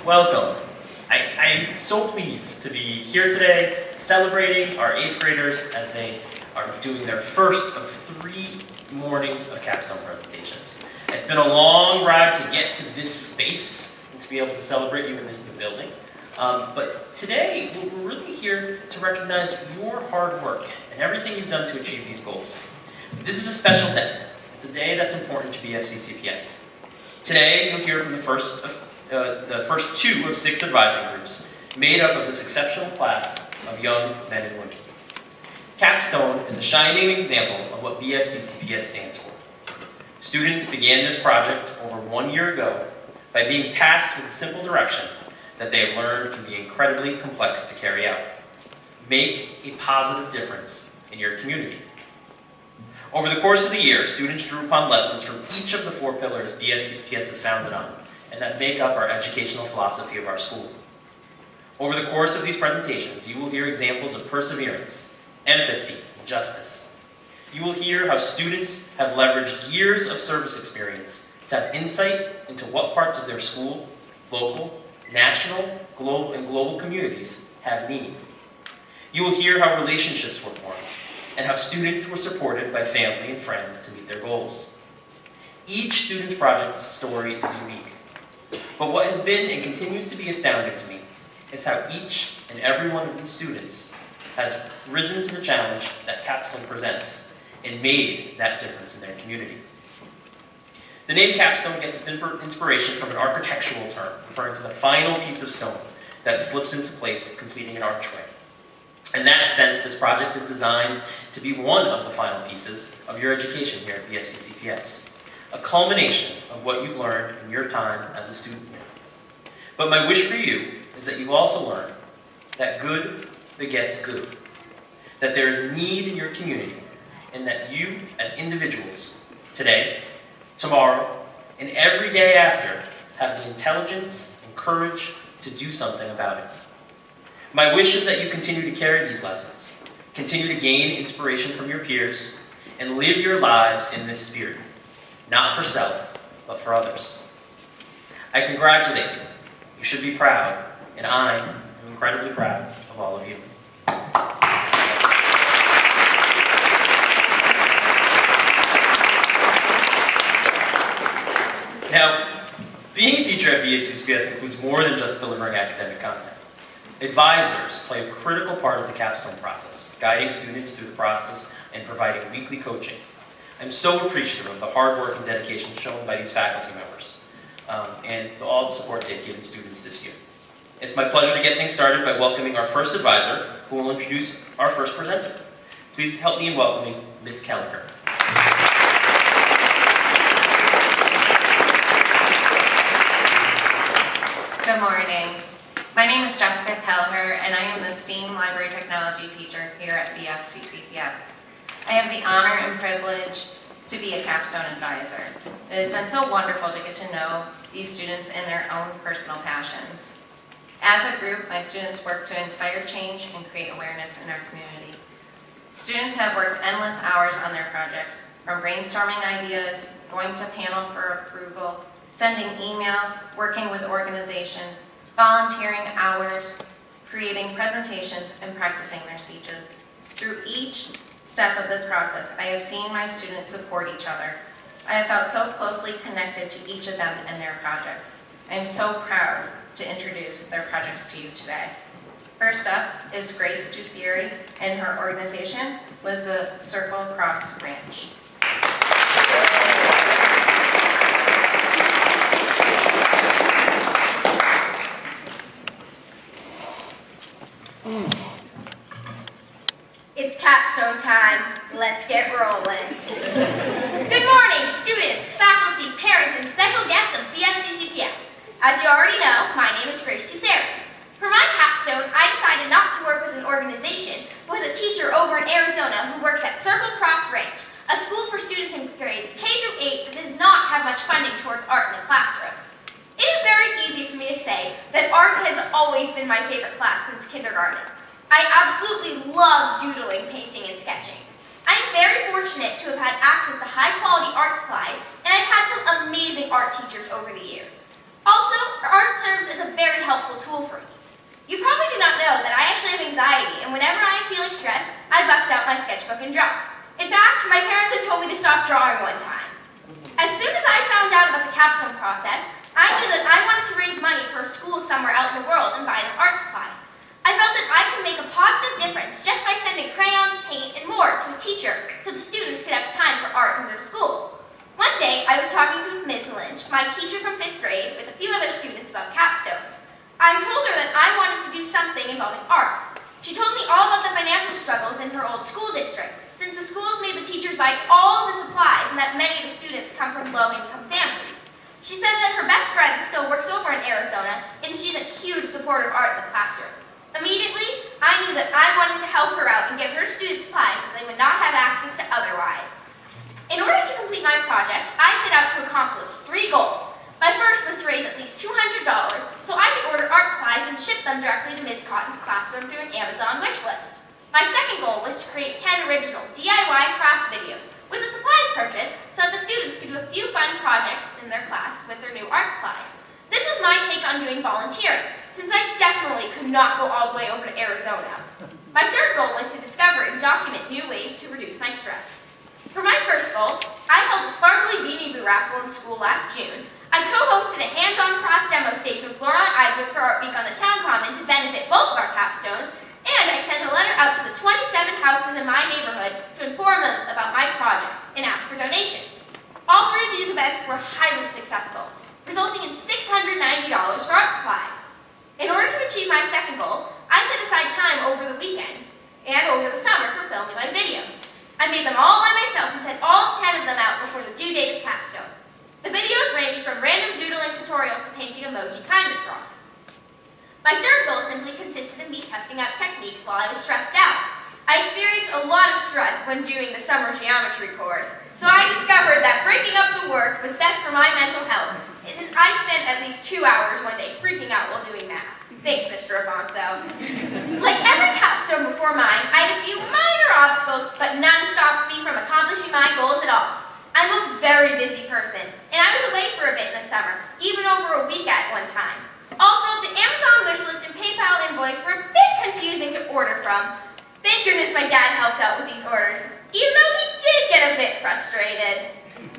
Welcome. I'm so pleased to be here today celebrating our 8th graders as they are doing their first of 3 mornings of capstone presentations. It's been a long ride to get to this space and to be able to celebrate you in this new building. But today, we're really here to recognize your hard work and everything you've done to achieve these goals. This is a special day. It's a day that's important to BFCCPS. Today, you'll hear from the first 2 of 6 advising groups, made up of this exceptional class of young men and women. Capstone is a shining example of what BFCCPS stands for. Students began this project over 1 year ago by being tasked with a simple direction that they have learned can be incredibly complex to carry out. Make a positive difference in your community. Over the course of the year, students drew upon lessons from each of the 4 pillars BFCCPS is founded on, and that make up our educational philosophy of our school. Over the course of these presentations, you will hear examples of perseverance, empathy, and justice. You will hear how students have leveraged years of service experience to have insight into what parts of their school, local, national, global communities have need. You will hear how relationships were formed, and how students were supported by family and friends to meet their goals. Each student's project story is unique, but what has been and continues to be astounding to me is how each and every one of these students has risen to the challenge that Capstone presents and made that difference in their community. The name Capstone gets its inspiration from an architectural term referring to the final piece of stone that slips into place, completing an archway. In that sense, this project is designed to be one of the final pieces of your education here at BFCCPS, a culmination of what you've learned in your time as a student here. But my wish for you is that you also learn that good begets good, that there is need in your community, and that you, as individuals, today, tomorrow, and every day after, have the intelligence and courage to do something about it. My wish is that you continue to carry these lessons, continue to gain inspiration from your peers, and live your lives in this spirit, not for self, but for others. I congratulate you. You should be proud, and I am incredibly proud of all of you. Now, being a teacher at BFCCPS includes more than just delivering academic content. Advisors play a critical part of the capstone process, guiding students through the process and providing weekly coaching. I'm so appreciative of the hard work and dedication shown by these faculty members and all the support they've given students this year. It's my pleasure to get things started by welcoming our first advisor, who will introduce our first presenter. Please help me in welcoming Ms. Kelleher. Good morning. My name is Jessica Kelleher, and I am the STEAM Library Technology teacher here at BFCCPS. I have the honor and privilege to be a capstone advisor. It has been so wonderful to get to know these students and their own personal passions. As a group, my students work to inspire change and create awareness in our community. Students have worked endless hours on their projects, from brainstorming ideas, going to panel for approval, sending emails, working with organizations, volunteering hours, creating presentations, and practicing their speeches. Through each step of this process, I have seen my students support each other. I have felt so closely connected to each of them and their projects. I am so proud to introduce their projects to you today. First up is Grace Ducieri, and her organization was the Circle Cross Ranch. It's capstone time. Let's get rolling. Good morning, students, faculty, parents, and special guests of BFCCPS. As you already know, my name is Grace Ducieri. For my capstone, I decided not to work with an organization, but with a teacher over in Arizona who works at Circle Cross Ranch, a school for students in grades K through 8 that does not have much funding towards art in the classroom. It is very easy for me to say that art has always been my favorite class since kindergarten. I absolutely love doodling, painting, and sketching. I am very fortunate to have had access to high-quality art supplies, and I've had some amazing art teachers over the years. Also, art serves as a very helpful tool for me. You probably do not know that I actually have anxiety, and whenever I am feeling stressed, I bust out my sketchbook and draw. In fact, my parents had told me to stop drawing one time. As soon as I found out about the capstone process, I knew that I wanted to raise money for a school somewhere out in the world and buy them art supplies. I felt that I could make a positive difference just by sending crayons, paint, and more to a teacher so the students could have time for art in their school. One day, I was talking to Ms. Lynch, my teacher from 5th grade, with a few other students about Capstone. I told her that I wanted to do something involving art. She told me all about the financial struggles in her old school district, since the schools made the teachers buy all of the supplies and that many of the students come from low-income families. She said that her best friend still works over in Arizona, and she's a huge supporter of art in the classroom. Immediately, I knew that I wanted to help her out and give her students supplies that they would not have access to otherwise. In order to complete my project, I set out to accomplish 3 goals. My first was to raise at least $200 so I could order art supplies and ship them directly to Ms. Cotton's classroom through an Amazon wish list. My second goal was to create 10 original DIY craft videos with the supplies purchased so that the students could do a few fun projects in their class with their new art supplies. This was my take on doing volunteering, since I definitely could not go all the way over to Arizona. My third goal was to discover and document new ways to reduce my stress. For my first goal, I held a sparkly beanie boo raffle in school last June. I co-hosted a hands-on craft demo station with Laura Isaac for Art Week on the Town Common to benefit both of our capstones, and I sent a letter out to the 27 houses in my neighborhood to inform them about my project and ask for donations. All 3 of these events were highly successful, resulting in $690 for art supplies. In order to achieve my second goal, I set aside time over the weekend and over the summer for filming my videos. I made them all by myself and sent all 10 of them out before the due date of Capstone. The videos ranged from random doodling tutorials to painting emoji kindness rocks. My third goal simply consisted in me testing out techniques while I was stressed out. I experienced a lot of stress when doing the summer geometry course, so I discovered that breaking up the work was best for my mental health, and I spent at least 2 hours one day freaking out while doing math. Thanks, Mr. Afonso. Like every capstone before mine, I had a few minor obstacles, but none stopped me from accomplishing my goals at all. I'm a very busy person, and I was away for a bit in the summer, even over a week at one time. Also, the Amazon wishlist and PayPal invoice were a bit confusing to order from. Thank goodness my dad helped out with these orders, even though he did get a bit frustrated.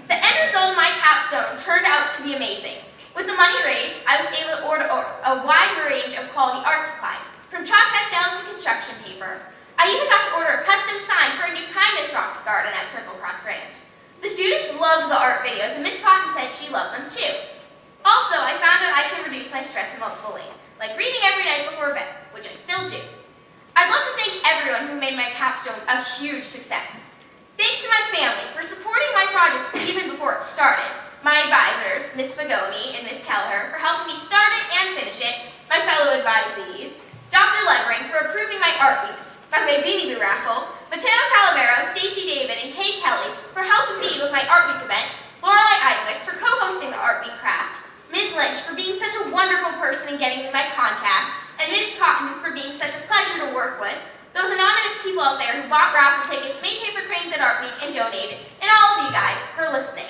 The end result of my capstone turned out to be amazing. With the money raised, I was able to order a wide range of quality art supplies, from chalk pastels to construction paper. I even got to order a custom sign for a new kindness rocks garden at Circle Cross Ranch. The students loved the art videos, and Miss Cotton said she loved them too. Also, I found out I can reduce my stress in multiple ways, like reading every night before bed, which I still do. I'd love to thank everyone who made my capstone a huge success. Thanks to my family for supporting my project even before it started, my advisors, Ms. Fagoni and Ms. Kelleher, for helping me start it and finish it, my fellow advisees, Dr. Levering for approving my art week, my beanie boo raffle, Mateo Calavero, Stacy David, and Kay Kelly for helping me with my art week event, Lorelei Isaac for co-hosting the art week craft, Ms. Lynch for being such a wonderful person and getting me my contact, and Ms. Cotton for being such a pleasure to work with, those anonymous people out there who bought raffle tickets, made paper cranes at Art Week, and donated, and all of you guys for listening.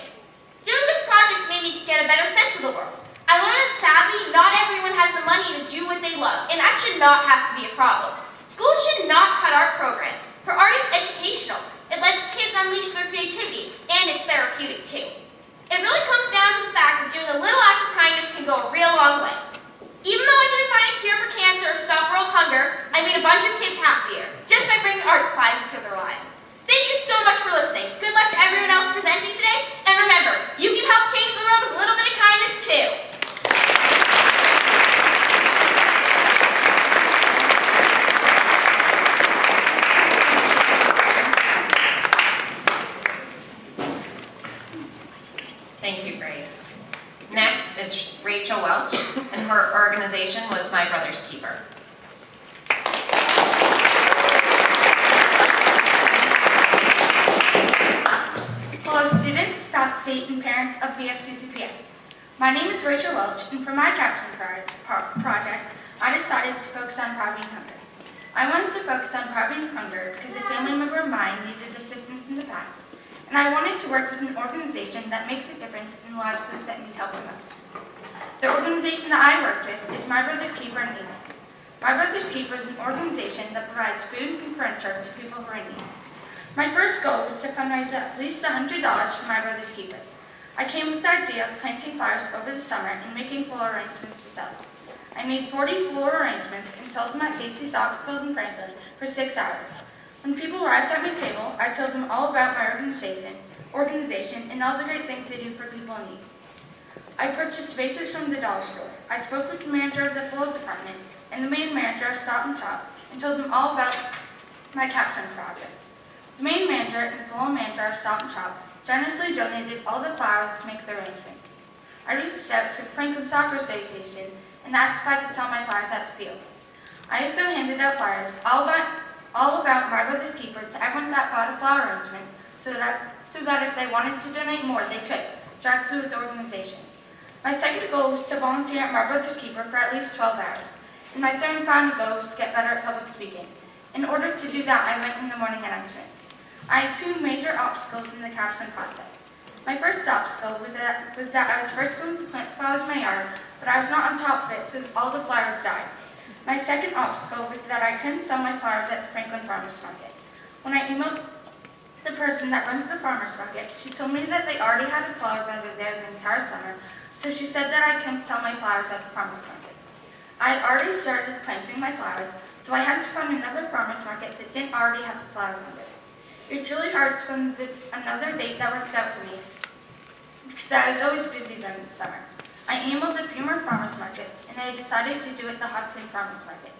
Doing this project made me get a better sense of the world. I learned that sadly, not everyone has the money to do what they love, and that should not have to be a problem. Schools should not cut art programs, for art is educational. It lets kids unleash their creativity, and it's therapeutic too. It really comes down to the fact that doing a little act of kindness can go a real long way. Even though I didn't find a cure for cancer or stop world hunger, I made a bunch of kids happier, just by bringing art supplies into their lives. Thank you so much for listening. Good luck to everyone else presenting today, and remember, you can help change the world with a little bit of kindness too. Thank you, Grace. Next is Rachel Welch, and her organization was My Brother's Keeper. Hello students, faculty, and parents of BFCCPS. My name is Rachel Welch, and for my capstone project, I decided to focus on poverty and hunger. I wanted to focus on poverty and hunger because a family member of mine needed assistance in the past, and I wanted to work with an organization that makes a difference in the lives of those that need help the most. The organization that I worked with is My Brother's Keeper in East. My Brother's Keeper is an organization that provides food and furniture to people who are in need. My first goal was to fundraise at least $100 for My Brother's Keeper. I came with the idea of planting flowers over the summer and making floral arrangements to sell. I made 40 floral arrangements and sold them at Stacy's Soccer Field in Franklin for 6 hours. When people arrived at my table, I told them all about my organization and all the great things they do for people in need. I purchased vases from the dollar store. I spoke with the manager of the floral department and the main manager of Stop and Shop and told them all about my Capstone project. The main manager and floral manager of Stop and Shop generously donated all the flowers to make the arrangements. I reached out to the Franklin Soccer Association and asked if I could sell my flowers at the field. I also handed out flyers all about My Brother's Keeper to everyone that bought a flower arrangement so that if they wanted to donate more, they could, directly with the organization. My second goal was to volunteer at My Brother's Keeper for at least 12 hours, and my third and final goal was to get better at public speaking. In order to do that, I went in the morning announcements. I had two major obstacles in the Capstone process. My first obstacle was that I was first going to plant the flowers in my yard, but I was not on top of it, so all the flowers died. My second obstacle was that I couldn't sell my flowers at the Franklin Farmers Market. When I emailed the person that runs the farmers market, she told me that they already had a flower vendor there the entire summer, so she said that I couldn't sell my flowers at the farmers market. I had already started planting my flowers, so I had to find another farmers market that didn't already have a flower vendor. It was really hard to find another date that worked out for me, because I was always busy during the summer. I emailed a few more farmers markets, and I decided to do it the Hudson Farmers Market.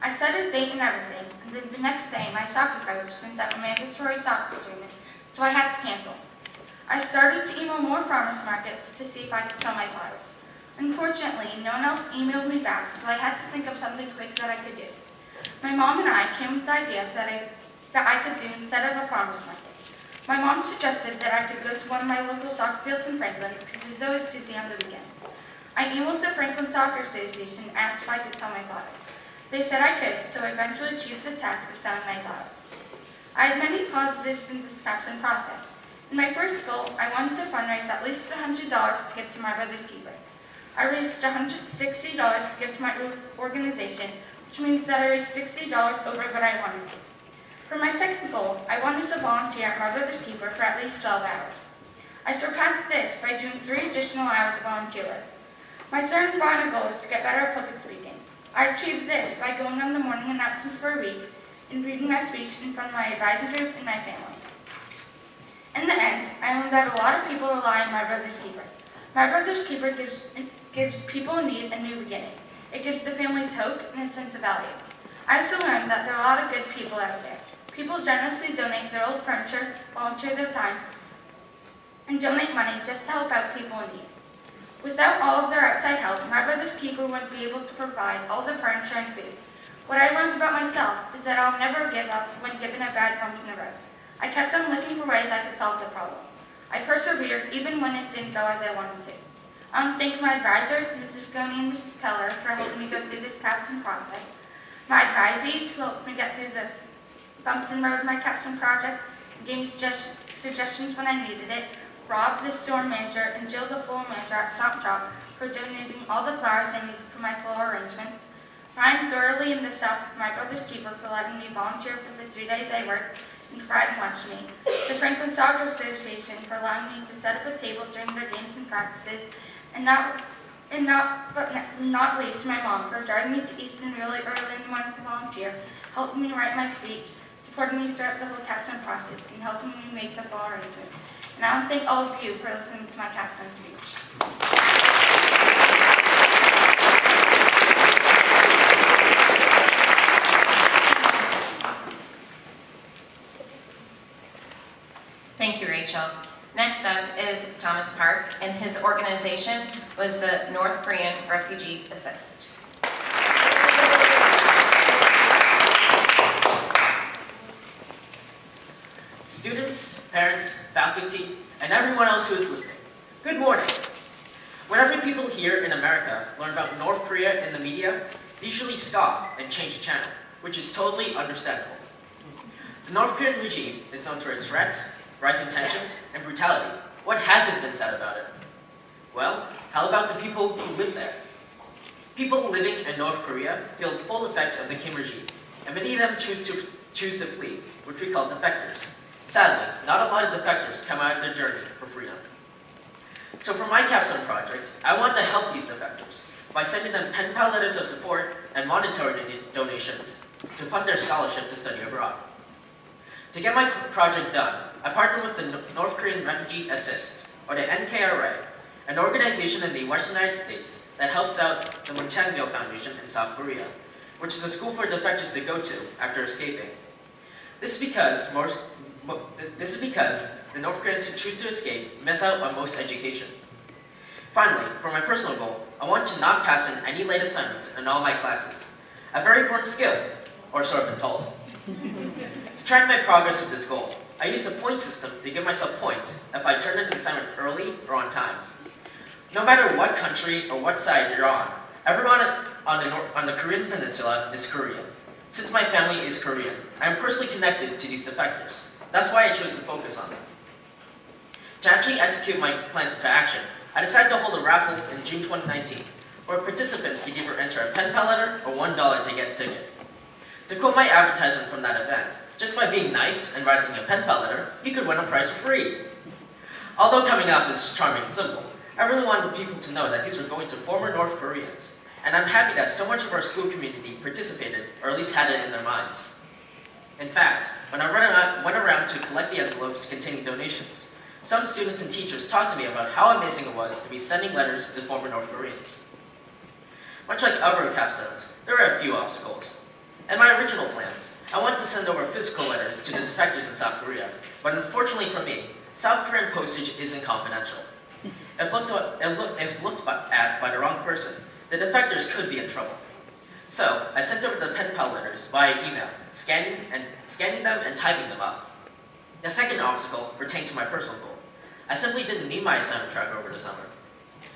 I set a date and everything, and then the next day my soccer coach sent out a mandatory soccer tournament, so I had to cancel. I started to email more farmers markets to see if I could sell my flowers. Unfortunately, no one else emailed me back, so I had to think of something quick that I could do. My mom and I came with the idea that I could do instead of a farmers market. My mom suggested that I could go to one of my local soccer fields in Franklin because it was always busy on the weekends. I emailed the Franklin Soccer Association and asked if I could sell my flowers. They said I could, so I eventually achieved the task of selling my flowers. I had many positives in this Capstone process. In my first goal, I wanted to fundraise at least $100 to give to My Brother's Keeper. I raised $160 to give to my organization, which means that I raised $60 over what I wanted to. For my second goal, I wanted to volunteer at My Brother's Keeper for at least 12 hours. I surpassed this by doing 3 additional hours of volunteer work. My third and final goal was to get better at public speaking. I achieved this by going on the morning announcement for a week and reading my speech in front of my advising group and my family. In the end, I learned that a lot of people rely on My Brother's Keeper. My Brother's Keeper gives people in need a new beginning. It gives the families hope and a sense of value. I also learned that there are a lot of good people out there. People generously donate their old furniture, volunteer their time, and donate money just to help out people in need. Without all of their outside help, My Brother's Keeper wouldn't be able to provide all the furniture and food. What I learned about myself is that I'll never give up when given a bad bump in the road. I kept on looking for ways I could solve the problem. I persevered even when it didn't go as I wanted to. I want to thank my advisors, Mrs. Goni and Mrs. Keller, for helping me go through this Capstone process. My advisees who helped me get through the bumps in the road of my Capstone project and gave me suggestions when I needed it. Rob, the store manager, and Jill, the floral manager at Stop Shop, for donating all the flowers I needed for my floral arrangements. Ryan Thoroughly and the staff of My Brother's Keeper for letting me volunteer for the 3 days I worked and providing lunch to me. The Franklin Soccer Association for allowing me to set up a table during their games and practices. And not least, my mom for driving me to Easton really early in the morning to volunteer, helping me write my speech, supporting me throughout the whole Capstone process, and helping me make the floral arrangements. And I want to thank all of you for listening to my Capstone speech. Thank you, Rachel. Next up is Thomas Park, and his organization was the North Korean Refugee Assist. Students, parents, faculty, and everyone else who is listening, good morning. Whenever people here in America learn about North Korea in the media, they usually scoff and change the channel, which is totally understandable. The North Korean regime is known for its threats, rising tensions, and brutality. What hasn't been said about it? Well, how about the people who live there? People living in North Korea feel the full effects of the Kim regime, and many of them choose to flee, which we call defectors. Sadly, not a lot of defectors come out of their journey for freedom. So for my Capstone project, I want to help these defectors by sending them pen pal letters of support and monetary donations to fund their scholarship to study abroad. To get my project done, I partnered with the North Korean Refugee Assist, or the NKRA, an organization in the Western United States that helps out the Munchangyo Foundation in South Korea, which is a school for defectors to go to after escaping. This is because the North Koreans who choose to escape miss out on most education. Finally, for my personal goal, I want to not pass in any late assignments in all my classes. A very important skill, or so I've been told. To track my progress with this goal, I used a point system to give myself points if I turned in an assignment early or on time. No matter what country or what side you're on, everyone on the Korean peninsula is Korean. Since my family is Korean, I am personally connected to these defectors. That's why I chose to focus on them. To actually execute my plans into action, I decided to hold a raffle in June 2019, where participants could either enter a pen pal letter or $1 to get a ticket. To quote my advertisement from that event, just by being nice and writing a pen pal letter, you could win a prize for free. Although coming off as charming and simple, I really wanted people to know that these were going to former North Koreans, and I'm happy that so much of our school community participated, or at least had it in their minds. In fact, when I went around to collect the envelopes containing donations, some students and teachers talked to me about how amazing it was to be sending letters to former North Koreans. Much like other capstones, there are a few obstacles. In my original plans, I wanted to send over physical letters to the defectors in South Korea, but unfortunately for me, South Korean postage isn't confidential. If looked at by the wrong person, the defectors could be in trouble. So, I sent over the pen pal letters via email, scanning them and typing them up. The second obstacle pertained to my personal goal. I simply didn't need my assignment tracker over the summer.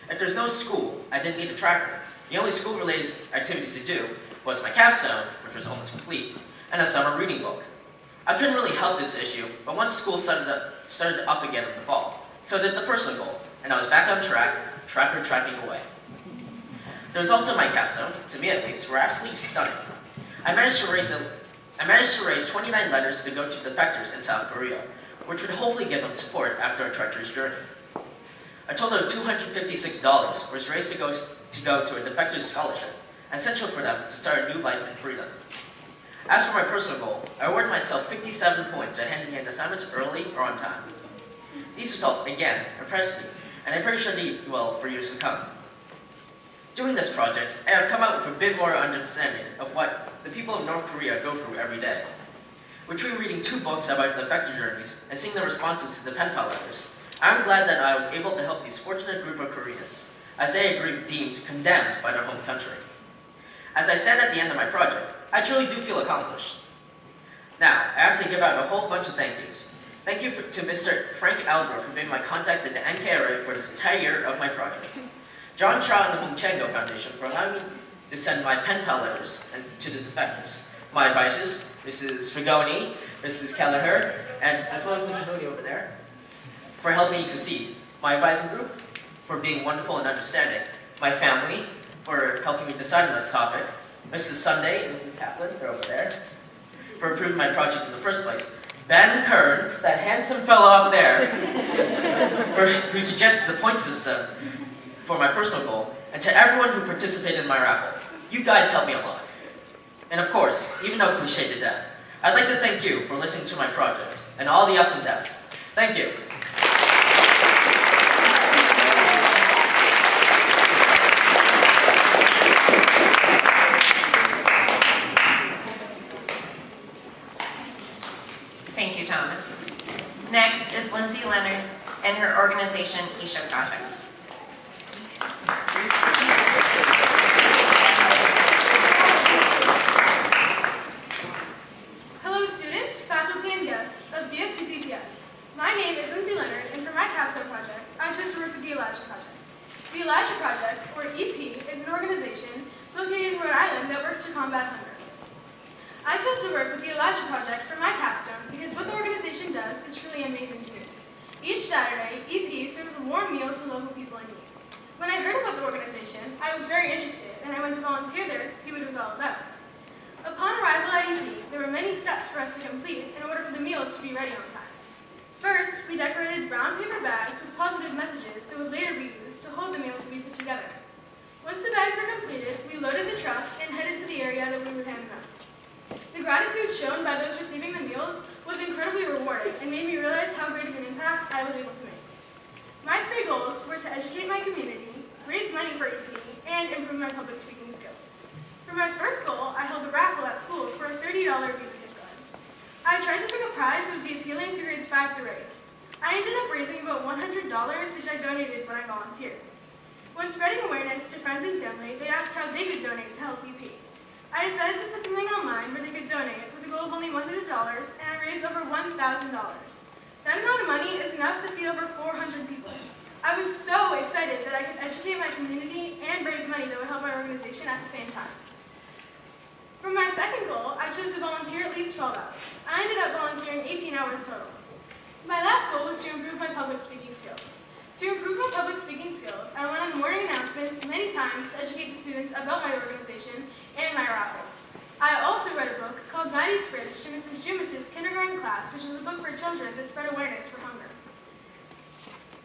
If there's no school, I didn't need a tracker. The only school-related activities to do was my capstone, which was almost complete, and a summer reading book. I couldn't really help this issue, but once school started up again in the fall, so did the personal goal, and I was back on track, tracker tracking away. The results of my capstone, to me at least, were absolutely stunning. I managed to raise 29 letters to go to defectors in South Korea, which would hopefully give them support after a treacherous journey. A total of $256 was raised to go to a defector's scholarship, essential for them to start a new life in freedom. As for my personal goal, I awarded myself 57 points for handing in assignments early or on time. These results, again, impressed me, and I'm pretty sure they will for years to come. Doing this project, I have come out with a bit more understanding of what the people of North Korea go through every day. Between reading 2 books about defector journeys and seeing the responses to the pen pal letters, I'm glad that I was able to help these fortunate group of Koreans, as they are deemed condemned by their home country. As I stand at the end of my project, I truly do feel accomplished. Now, I have to give out a whole bunch of thank yous. Thank you to Mr. Frank Alsworth for being my contact at the NKRA for this entire year of my project. John Cha and the Munchangyo Foundation for allowing me to send my pen pal letters to the defectors. My advisors, Mrs. Frigoni, Mrs. Kelleher, and as well as Mrs. Mooney over there, for helping me succeed. My advising group, for being wonderful and understanding. My family, for helping me decide on this topic. Mrs. Sunday and Mrs. Kaplan, they're over there, for approving my project in the first place. Ben Kearns, that handsome fellow up there, who suggested the point system for my personal goal, and to everyone who participated in my raffle. You guys helped me a lot. And of course, even though cliche to death, I'd like to thank you for listening to my project and all the ups and downs. Thank you. Thank you, Thomas. Next is Lindsay Lemon and her organization, Isha Project. Hello students, faculty, and guests of BFCCPS. My name is Lindsay Lemon, and for my Capstone project, I chose to work with the Elijah Project. The Elijah Project, or EP, is an organization located in Rhode Island that works to combat hunger. I chose to work with the Elijah Project for my capstone because what the organization does is truly amazing to me. Each Saturday, EP serves a warm meal to local people in need. When I heard about the organization, I was very interested, and I went to volunteer there to see what it was all about. Upon arrival at EP, there were many steps for us to complete in order for the meals to be ready on time. First, we decorated brown paper bags with positive messages that would later be used to hold the meals to be put together. Once the bags were completed, we loaded the truck and headed to the area that we would hand them out. The gratitude shown by those receiving the meals was incredibly rewarding and made me realize how great of an impact I was able to make. My 3 goals were to educate my community, raise money for EP, and improve my public speaking skills. For my first goal, I held a raffle at school for a $30 beauty gift card. I tried to pick a prize that would be appealing to grades 5 through 8. I ended up raising about $100, which I donated when I volunteered. When spreading awareness to friends and family, they asked how they could donate to help EP. I decided to put something online where they could donate with a goal of only $100, and I raised over $1,000. That amount of money is enough to feed over 400 people. I was so excited that I could educate my community and raise money that would help my organization at the same time. For my second goal, I chose to volunteer at least 12 hours. I ended up volunteering 18 hours total. My last goal was to improve my public speaking skills. To improve my public speaking skills, I went on morning announcements many times to educate the students about my organization and my raffle. I also read a book called Maddie's Fridge to Mrs. Jumis's kindergarten class, which is a book for children that spread awareness for hunger.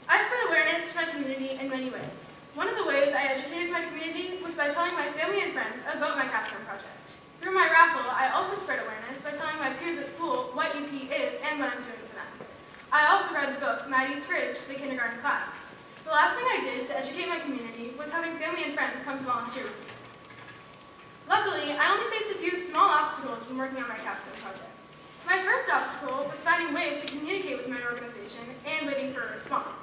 I spread awareness to my community in many ways. One of the ways I educated my community was by telling my family and friends about my Capstone project. Through my raffle, I also spread awareness by telling my peers at school what EP is and what I'm doing for them. I also read the book Maddie's Fridge to the kindergarten class. The last thing I did to educate my community was having family and friends come to volunteer with me. Luckily, I only faced a few small obstacles when working on my Capstone project. My first obstacle was finding ways to communicate with my organization and waiting for a response.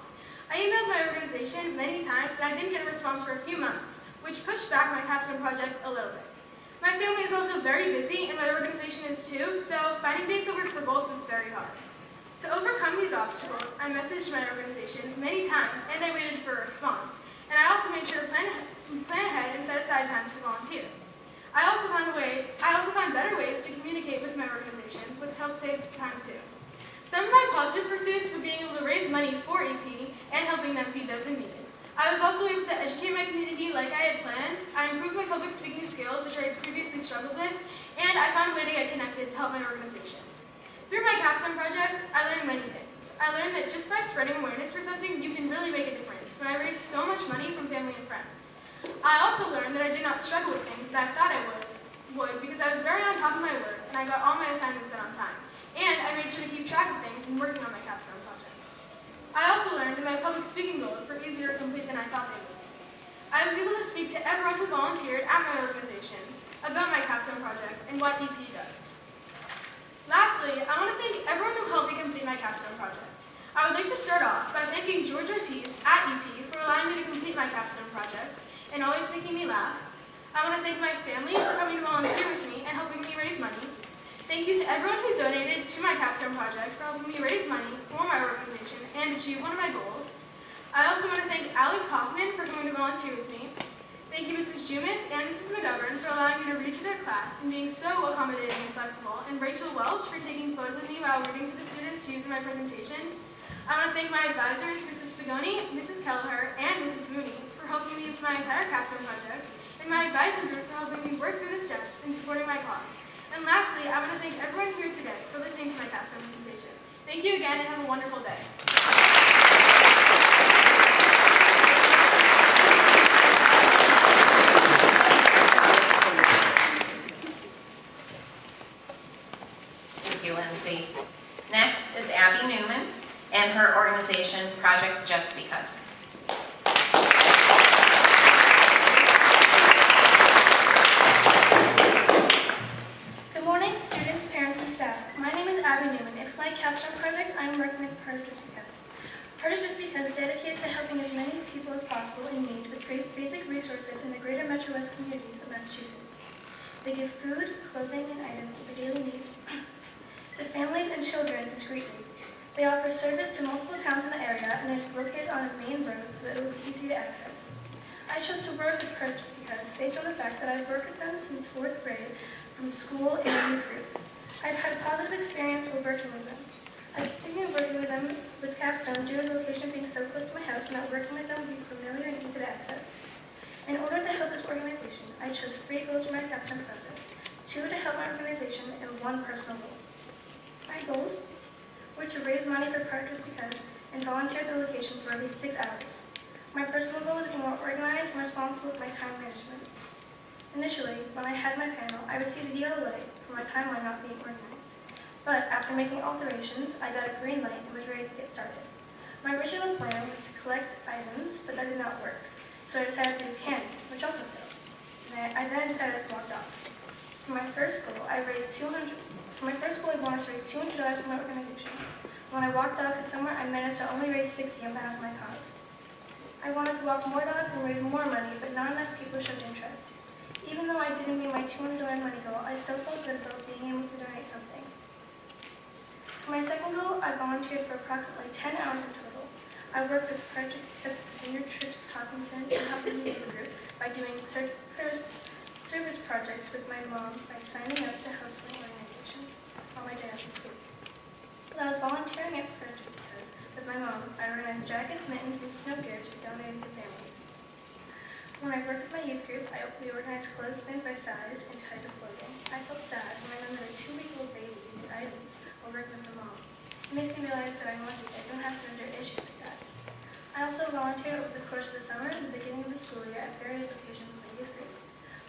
I emailed my organization many times and I didn't get a response for a few months, which pushed back my Capstone project a little bit. My family is also very busy and my organization is too, so finding days that work for both was very hard. To overcome these obstacles, I messaged my organization many times and I waited for a response. And I also made sure to plan ahead and set aside times to volunteer. I also found better ways to communicate with my organization, which helped save time too. Some of my positive pursuits were being able to raise money for EP and helping them feed those in need. I was also able to educate my community like I had planned. I improved my public speaking skills, which I had previously struggled with, and I found a way to get connected to help my organization. Through my Capstone project, I learned many things. I learned that just by spreading awareness for something, you can really make a difference when I raised so much money from family and friends. I also learned that I did not struggle with things that I thought I would because I was very on top of my work and I got all my assignments done on time. And I made sure to keep track of things when working on my Capstone project. I also learned that my public speaking goals were easier to complete than I thought they would. I was able to speak to everyone who volunteered at my organization about my Capstone project and what EP does. Lastly, I want to thank everyone who helped me complete my Capstone project. I would like to start off by thanking George Ortiz at EP for allowing me to complete my Capstone project and always making me laugh. I want to thank my family for coming to volunteer with me and helping me raise money. Thank you to everyone who donated to my Capstone project for helping me raise money for my organization and achieve one of my goals. I also want to thank Alex Hoffman for coming to volunteer with me. Thank you Mrs. Jumis and Mrs. McGovern for allowing me to read to their class and being so accommodating and flexible, and Rachel Welch for taking photos of me while reading to the students to use in my presentation. I want to thank my advisors, Mrs. Spigoni, Mrs. Kelleher, and Mrs. Mooney for helping me with my entire Capstone project, and my advisor group for helping me work through the steps and supporting my cause. And lastly, I want to thank everyone here today for listening to my Capstone presentation. Thank you again and have a wonderful day. Thank you, Lindsay. Next is Abby Newman and her organization, Project Just Because. Good morning, students, parents, and staff. My name is Abby Newman, and for my Capstone project, I am working with Project Just Because. Project Just Because is dedicated to helping as many people as possible in need with basic resources in the greater Metro West communities of Massachusetts. They give food, clothing, and items for daily needs to families and children discreetly. They offer service to multiple towns in the area, and it is located on a main road, so it will be easy to access. I chose to work with Project Just Because based on the fact that I've worked with them since 4th grade from school and youth group. I've had a positive experience while working with them. I continued working with them with Capstone due to the location being so close to my house and that working with them would be familiar and easy to access. In order to help this organization, I chose 3 goals for my Capstone project, 2 to help my organization and 1 personal goal. My goals were to raise money for Just Because and volunteer at the location for at least 6 hours. My personal goal was to be more organized and responsible with my time management. Initially, when I had my panel, I received a yellow light for my timeline not being organized. But after making alterations, I got a green light and was ready to get started. My original plan was to collect items, but that did not work. So I decided to do candy, which also failed. And I then decided to walk dogs. For my first goal, I wanted to raise $200 for my organization. When I walked dogs this summer, I managed to only raise $60 on behalf of my cause. I wanted to walk more dogs and raise more money, but not enough people showed interest. Even though I didn't meet my $200 money goal, I still felt good about being able to donate something. For my second goal, I volunteered for approximately 10 hours in total. I worked with Churches Hopkinton and Hopkinton Youth Group by doing service projects with my mom by signing up to help my organization on my day after school. While I was volunteering at Just Because with my mom, I organized jackets, mittens, and snow gear to be donated to families. When I worked with my youth group, we organized clothespins by size and type of clothing. I felt sad when I learned that a 2-week-old baby needed items while working with the mom. It makes me realize that I'm lucky that I don't have to endure issues like that. I also volunteered over the course of the summer and the beginning of the school year at various locations with my youth group.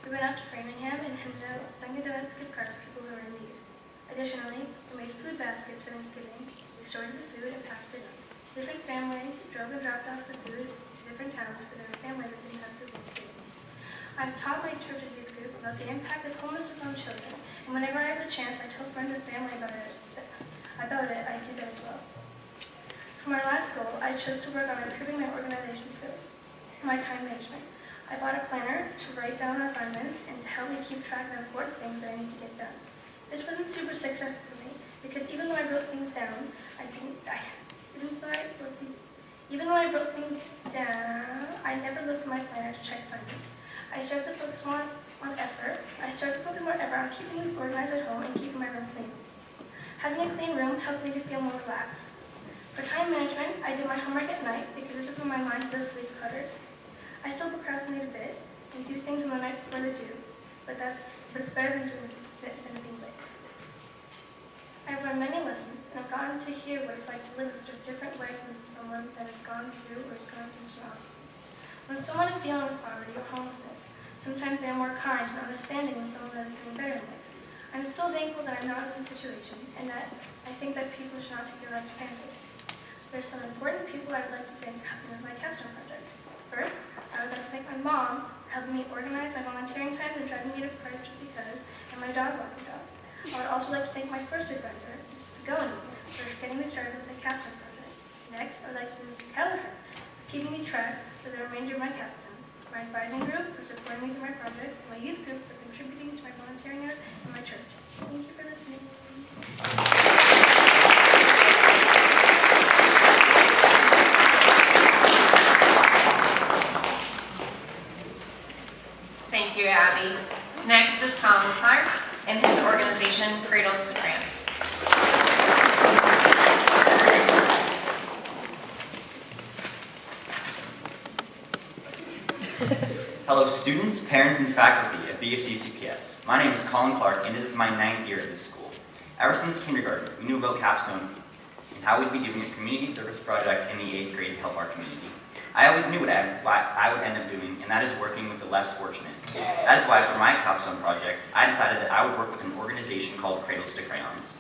We went out to Framingham and handed out Dunkin' Donuts gift cards to people who were in need. Additionally, we made food baskets for Thanksgiving. We sorted the food and packed it up. Different families drove and dropped off the food to different towns for their families that didn't have food Thanksgiving. I've taught my church's youth group about the impact of homelessness on children, and whenever I have the chance, I tell friends and family about it, I do that as well. For my last goal, I chose to work on improving my organization skills and my time management. I bought a planner to write down assignments and to help me keep track of important things that I need to get done. This wasn't super successful for me because even though I wrote things down, I never looked at my planner to check assignments. I started to focus more on effort on keeping things organized at home and keeping my room clean. Having a clean room helped me to feel more relaxed. For time management, I do my homework at night because this is when my mind feels least cluttered. I still procrastinate a bit and do things on the night before they're due, but it's better than being late. I've learned many lessons, and I've gotten to hear what it's like to live in such a different way from someone that has gone through or has gone through strong. When someone is dealing with poverty or homelessness, sometimes they are more kind and understanding than someone that is doing better in life. I'm still thankful that I'm not in this situation, and that I think that people should not take their lives for granted. There's some important people I would like to thank for helping with my Capstone project. First, I would like to thank my mom for helping me organize my volunteering times and driving me to Just Because and my dog walking job. I would also like to thank my first advisor, Mrs. Pagoni, for getting me started with the Capstone project. Next, I would like to thank Mrs. Kelleher for keeping me track for the remainder of my Capstone, my advising group for supporting me through my project, and my youth group for contributing to my volunteering hours and my church. Thank you for listening. Thank you, Abby. Next is Colin Clark and his organization, Cradles to Grants. Hello students, parents, and faculty at BFC CPS. My name is Colin Clark, and this is my 9th year at this school. Ever since kindergarten, we knew about Capstone and how we'd be doing a community service project in the 8th grade to help our community. I always knew what I would end up doing, and that is working with the less fortunate. That is why for my Capstone project, I decided that I would work with an organization called Cradles to Crayons.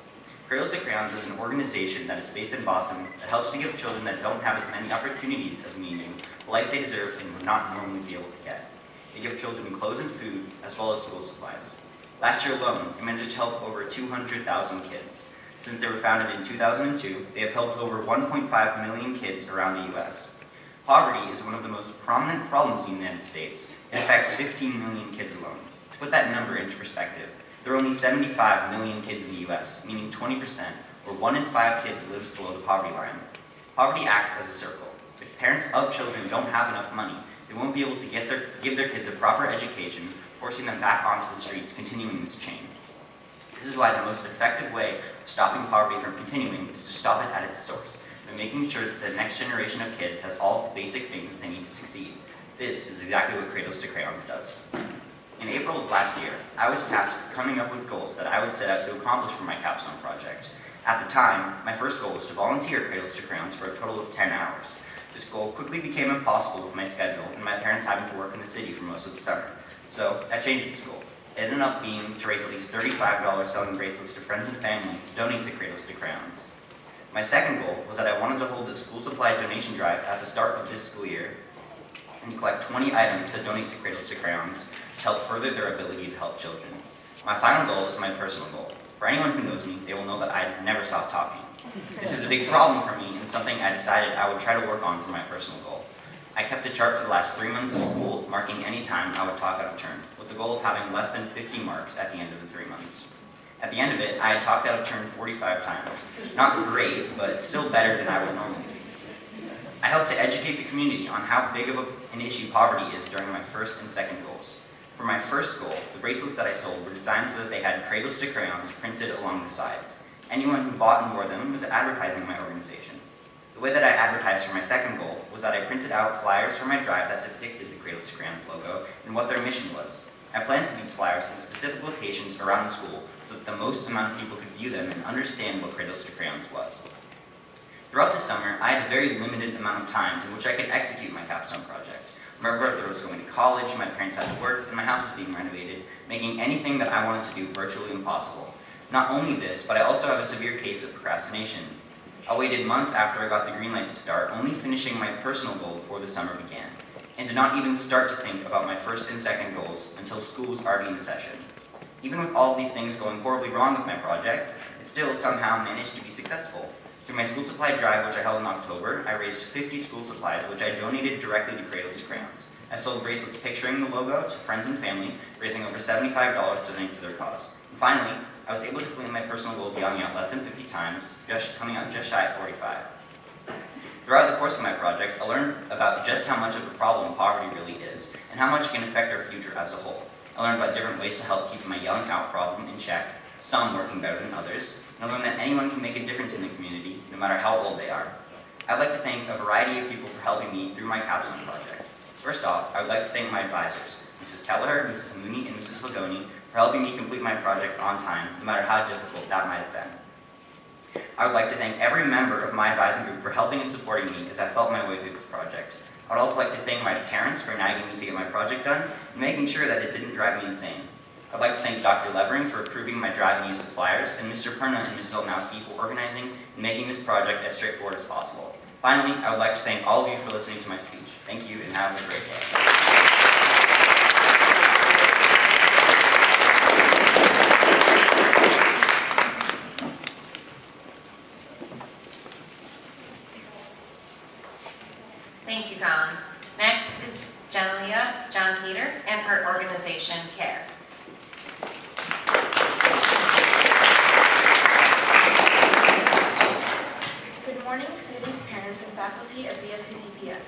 Cradles to Crayons is an organization that is based in Boston that helps to give children that don't have as many opportunities as me do the life they deserve and would not normally be able to get. They give children clothes and food, as well as school supplies. Last year alone, they managed to help over 200,000 kids. Since they were founded in 2002, they have helped over 1.5 million kids around the U.S. Poverty is one of the most prominent problems in the United States. It affects 15 million kids alone. To put that number into perspective, there are only 75 million kids in the U.S., meaning 20%, or 1 in 5 kids lives below the poverty line. Poverty acts as a circle. If parents of children don't have enough money, they won't be able to give their kids a proper education, forcing them back onto the streets, continuing this chain. This is why the most effective way of stopping poverty from continuing is to stop it at its source, by making sure that the next generation of kids has all the basic things they need to succeed. This is exactly what Cradles to Crayons does. In April of last year, I was tasked with coming up with goals that I would set out to accomplish for my capstone project. At the time, my first goal was to volunteer at Cradles to Crayons for a total of 10 hours. This goal quickly became impossible with my schedule and my parents having to work in the city for most of the summer. So I changed this goal. It ended up being to raise at least $35 selling bracelets to friends and family to donate to Cradles to Crayons. My second goal was that I wanted to hold a school supply donation drive at the start of this school year and collect 20 items to donate to Cradles to Crayons to help further their ability to help children. My final goal is my personal goal. For anyone who knows me, they will know that I never stop talking. This is a big problem for me and something I decided I would try to work on for my personal goal. I kept a chart for the last 3 months of school, marking any time I would talk out of turn, with the goal of having less than 50 marks at the end of the 3 months. At the end of it, I had talked out of turn 45 times. Not great, but still better than I would normally be. I helped to educate the community on how big of an issue poverty is during my first and second goals. For my first goal, the bracelets that I sold were designed so that they had Cradles to Crayons printed along the sides. Anyone who bought and wore them was advertising my organization. The way that I advertised for my second goal was that I printed out flyers for my drive that depicted the Cradles to Crayons logo and what their mission was. I planted these flyers in specific locations around the school so that the most amount of people could view them and understand what Cradles to Crayons was. Throughout the summer, I had a very limited amount of time in which I could execute my capstone project. My brother was going to college, my parents had to work, and my house was being renovated, making anything that I wanted to do virtually impossible. Not only this, but I also have a severe case of procrastination. I waited months after I got the green light to start, only finishing my personal goal before the summer began, and did not even start to think about my first and second goals until school was already in session. Even with all of these things going horribly wrong with my project, it still somehow managed to be successful. Through my school supply drive, which I held in October, I raised 50 school supplies, which I donated directly to Cradles to Crayons. I sold bracelets picturing the logo to friends and family, raising over $75 to donate to their cause. And finally, I was able to complete my personal goal of yelling out less than 50 times, coming out just shy of 45. Throughout the course of my project, I learned about just how much of a problem poverty really is, and how much it can affect our future as a whole. I learned about different ways to help keep my yelling out problem in check, some working better than others, and I learned that anyone can make a difference in the community, no matter how old they are. I'd like to thank a variety of people for helping me through my capstone project. First off, I would like to thank my advisors, Mrs. Kelleher, Mrs. Mooney, and Mrs. Flagoni, for helping me complete my project on time, no matter how difficult that might have been. I would like to thank every member of my advising group for helping and supporting me as I felt my way through this project. I would also like to thank my parents for nagging me to get my project done, and making sure that it didn't drive me insane. I'd like to thank Dr. Levering for approving my drive and use of flyers, and Mr. Perna and Mrs. Olnowski for organizing and making this project as straightforward as possible. Finally, I would like to thank all of you for listening to my speech. Thank you, and have a great day. Thank you, Colin. Next is Jenelia John Peter and her organization, CARE. Good morning, students, parents, and faculty of BFCCPS.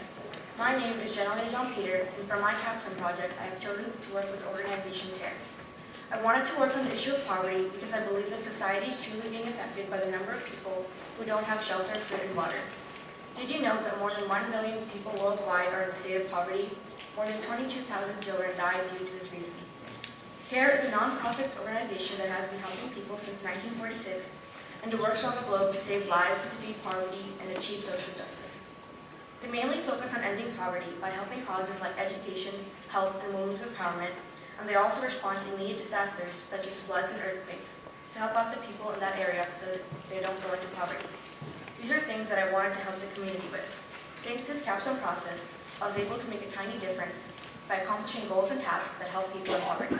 My name is Jenelia John Peter, and for my capstone project, I have chosen to work with organization CARE. I wanted to work on the issue of poverty because I believe that society is truly being affected by the number of people who don't have shelter, food, and water. Did you know that more than 1 million people worldwide are in a state of poverty? More than 22,000 children died due to this reason. CARE is a non-profit organization that has been helping people since 1946 and works around the globe to save lives, defeat poverty, and achieve social justice. They mainly focus on ending poverty by helping causes like education, health, and women's empowerment, and they also respond to immediate disasters such as floods and earthquakes to help out the people in that area so that they don't go into poverty. These are things that I wanted to help the community with. Thanks to this capstone process, I was able to make a tiny difference by accomplishing goals and tasks that help people in poverty.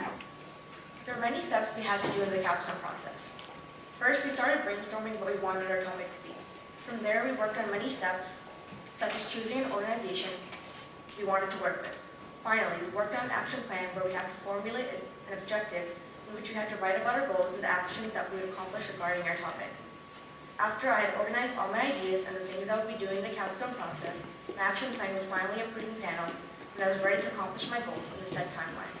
There are many steps we had to do in the capstone process. First, we started brainstorming what we wanted our topic to be. From there, we worked on many steps, such as choosing an organization we wanted to work with. Finally, we worked on an action plan where we had to formulate an objective in which we had to write about our goals and the actions that we would accomplish regarding our topic. After I had organized all my ideas and the things I would be doing in the capstone process, an action plan was finally approved in panel, and I was ready to accomplish my goals in the set timeline.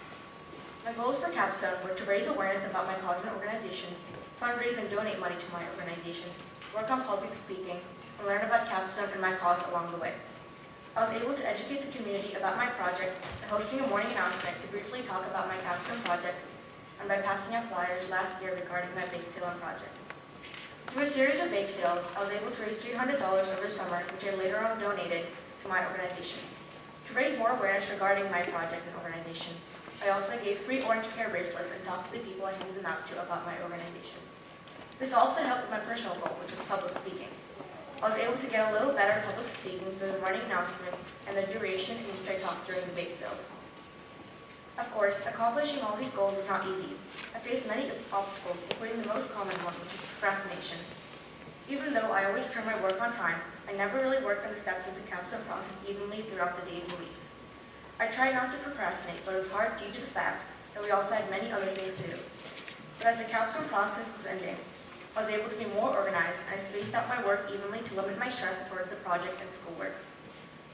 My goals for Capstone were to raise awareness about my cause and organization, fundraise and donate money to my organization, work on public speaking, and learn about Capstone and my cause along the way. I was able to educate the community about my project by hosting a morning announcement to briefly talk about my Capstone project and by passing out flyers last year regarding my bake sale and project. Through a series of bake sales, I was able to raise $300 over the summer, which I later on donated to my organization. To raise more awareness regarding my project and organization, I also gave free orange care bracelets and talked to the people I handed them out to about my organization. This also helped with my personal goal, which was public speaking. I was able to get a little better public speaking through the morning announcements and the duration in which I talked during the bake sales. Of course, accomplishing all these goals was not easy. I faced many obstacles, including the most common one, which is procrastination. Even though I always turn my work on time, I never really worked on the steps of the Capstone process evenly throughout the days and weeks. I tried not to procrastinate, but it was hard due to the fact that we also had many other things to do. But as the Capstone process was ending, I was able to be more organized and I spaced out my work evenly to limit my stress towards the project and schoolwork.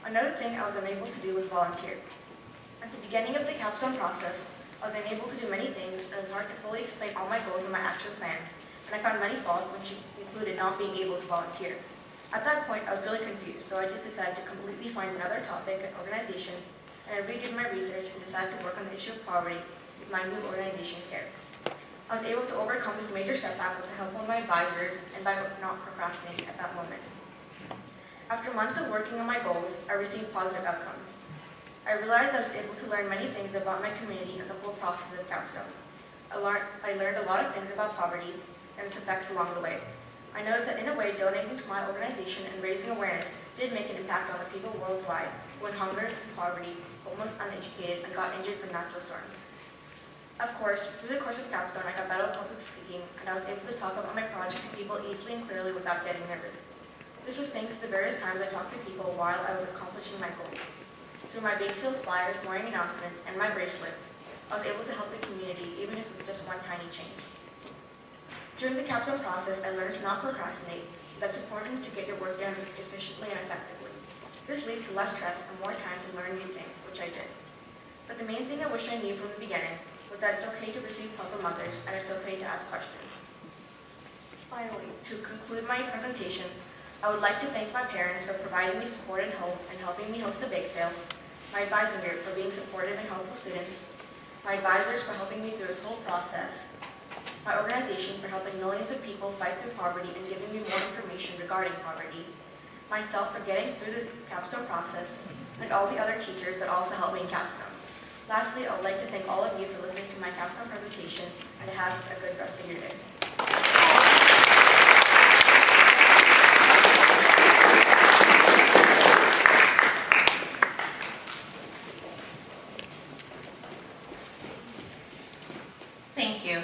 Another thing I was unable to do was volunteer. At the beginning of the Capstone process, I was unable to do many things and it was hard to fully explain all my goals and my action plan, and I found many faults, which included not being able to volunteer. At that point, I was really confused, so I just decided to completely find another topic and organization, and I redid my research and decided to work on the issue of poverty with my new organization, CARE. I was able to overcome this major setback with the help of my advisors and by not procrastinating at that moment. After months of working on my goals, I received positive outcomes. I realized I was able to learn many things about my community and the whole process of Capstone. I learned a lot of things about poverty and its effects along the way. I noticed that in a way, donating to my organization and raising awareness did make an impact on the people worldwide who in hunger and poverty, almost uneducated, and got injured from natural storms. Of course, through the course of Capstone, I got better at public speaking, and I was able to talk about my project to people easily and clearly without getting nervous. This was thanks to the various times I talked to people while I was accomplishing my goals. Through my bake sales, flyers, morning announcements, and my bracelets, I was able to help the community, even if it was just one tiny change. During the Capstone process, I learned to not procrastinate, that it's important to get your work done efficiently and effectively. This leads to less stress and more time to learn new things, which I did. But the main thing I wish I knew from the beginning was that it's okay to receive help from others, and it's okay to ask questions. Finally, to conclude my presentation, I would like to thank my parents for providing me support and hope and helping me host a bake sale, my advising group for being supportive and helpful students, my advisors for helping me through this whole process, my organization for helping millions of people fight through poverty and giving me more information regarding poverty, myself for getting through the Capstone process, and all the other teachers that also helped me in Capstone. Lastly, I would like to thank all of you for listening to my Capstone presentation and have a good rest of your day. Thank you.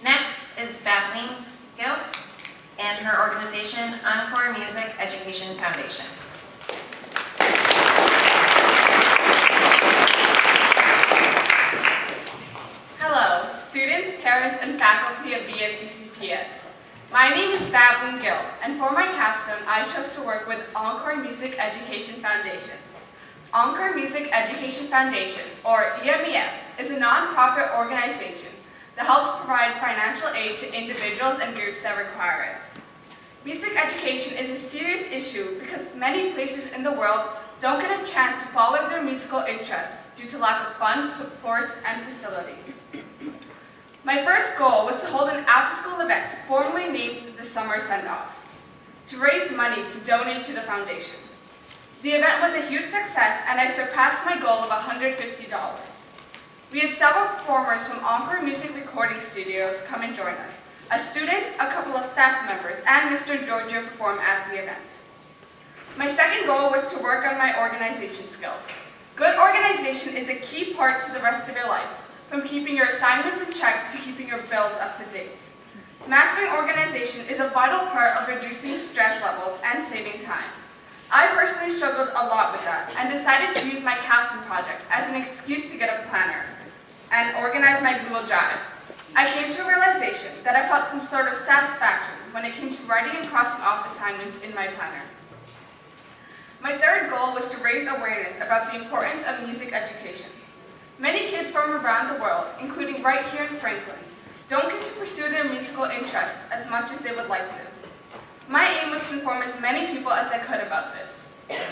Next is Battling Gill and her organization, Encore Music Education Foundation. Hello, students, parents, and faculty of BFCCPS. My name is Battling Gill, and for my capstone, I chose to work with Encore Music Education Foundation. Encore Music Education Foundation, or EMEF, is a non-profit organization that helps provide financial aid to individuals and groups that require it. Music education is a serious issue because many places in the world don't get a chance to follow their musical interests due to lack of funds, support, and facilities. My first goal was to hold an after-school event formally named the Summer Send-Off, to raise money to donate to the foundation. The event was a huge success and I surpassed my goal of $150. We had several performers from Encore Music Recording Studios come and join us. A student, a couple of staff members, and Mr. Giorgio perform at the event. My second goal was to work on my organization skills. Good organization is a key part to the rest of your life, from keeping your assignments in check to keeping your bills up to date. Mastering organization is a vital part of reducing stress levels and saving time. I personally struggled a lot with that and decided to use my Capstone project as an excuse to get a planner and organize my Google Drive. I came to a realization that I felt some sort of satisfaction when it came to writing and crossing off assignments in my planner. My third goal was to raise awareness about the importance of music education. Many kids from around the world, including right here in Franklin, don't get to pursue their musical interests as much as they would like to. My aim was to inform as many people as I could about this.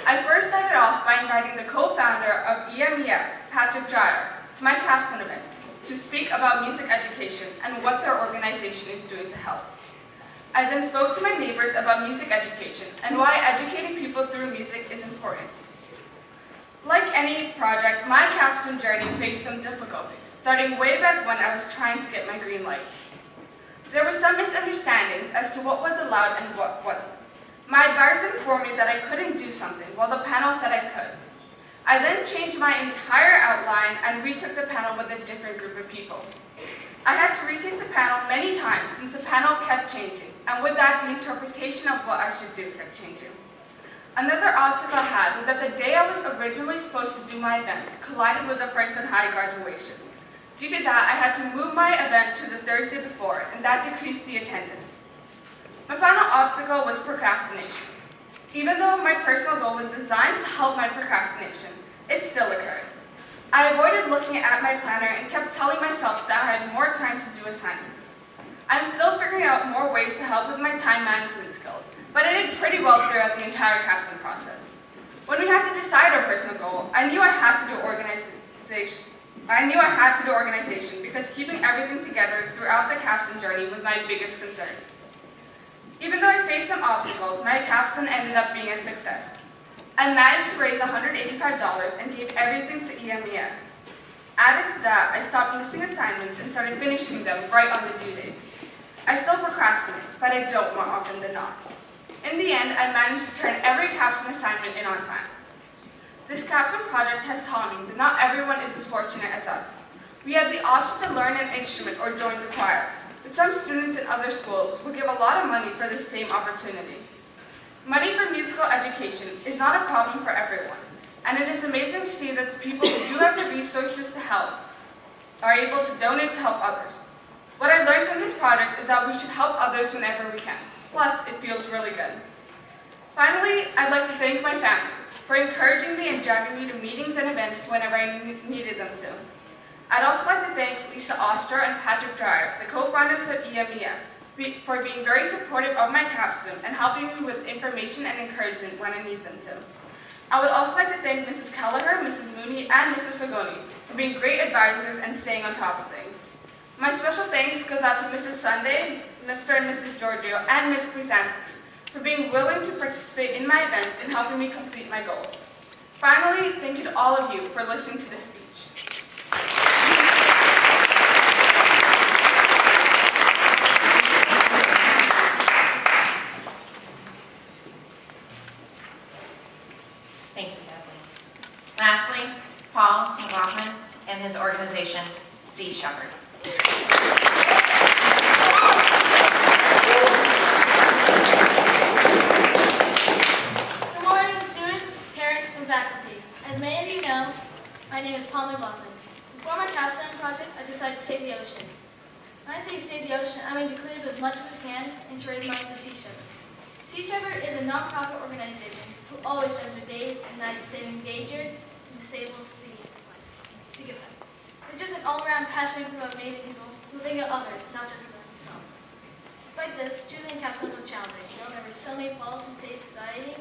I first started off by inviting the co-founder of EMEF, Patrick Dreyer, to my Capstone event to speak about music education and what their organization is doing to help. I then spoke to my neighbors about music education and why educating people through music is important. Like any project, my Capstone journey faced some difficulties, starting way back when I was trying to get my green light. There were some misunderstandings as to what was allowed and what wasn't. My advisor informed me that I couldn't do something, while the panel said I could. I then changed my entire outline and retook the panel with a different group of people. I had to retake the panel many times since the panel kept changing, and with that, the interpretation of what I should do kept changing. Another obstacle I had was that the day I was originally supposed to do my event collided with the Franklin High graduation. Due to that, I had to move my event to the Thursday before, and that decreased the attendance. My final obstacle was procrastination. Even though my personal goal was designed to help my procrastination, it still occurred. I avoided looking at my planner and kept telling myself that I had more time to do assignments. I'm still figuring out more ways to help with my time management skills, but I did pretty well throughout the entire Capstone process. When we had to decide our personal goal, I knew I had to do organization because keeping everything together throughout the Capstone journey was my biggest concern. Even though I faced some obstacles, my Capstone ended up being a success. I managed to raise $185 and gave everything to EMEF. Added to that, I stopped missing assignments and started finishing them right on the due date. I still procrastinate, but I don't more often than not. In the end, I managed to turn every Capstone assignment in on time. This Capstone project has taught me that not everyone is as fortunate as us. We have the option to learn an instrument or join the choir, but some students in other schools will give a lot of money for the same opportunity. Money for musical education is not a problem for everyone, and it is amazing to see that the people who do have the resources to help are able to donate to help others. What I learned from this project is that we should help others whenever we can. Plus, it feels really good. Finally, I'd like to thank my family for encouraging me and driving me to meetings and events whenever I needed them to. I'd also like to thank Lisa Oster and Patrick Dreyer, the co-founders of EMEF, for being very supportive of my Capstone and helping me with information and encouragement when I need them to. I would also like to thank Mrs. Kelleher, Mrs. Mooney, and Mrs. Fagoni for being great advisors and staying on top of things. My special thanks goes out to Mrs. Sunday, Mr. and Mrs. Giorgio, and Ms. Prisansky for being willing to participate in my events and helping me complete my goals. Finally, thank you to all of you for listening to this speech. Thank you, Kathleen. Lastly, Paul McLaughlin and his organization, Sea Shepherd. Good morning, students, parents, and faculty. As many of you know, my name is Paul McLaughlin. For my Capstone project, I decided to save the ocean. When I say save the ocean, I mean to clean up as much as I can and to raise money for Sea Shepherd. Sea Shepherd is a non-profit organization who always spends their days and nights saving endangered and disabled sea life. They're just an all-around passionate group of amazing people who think of others, not just of themselves. Despite this, choosing Capstone was challenging. You know, there were so many faults in today's society.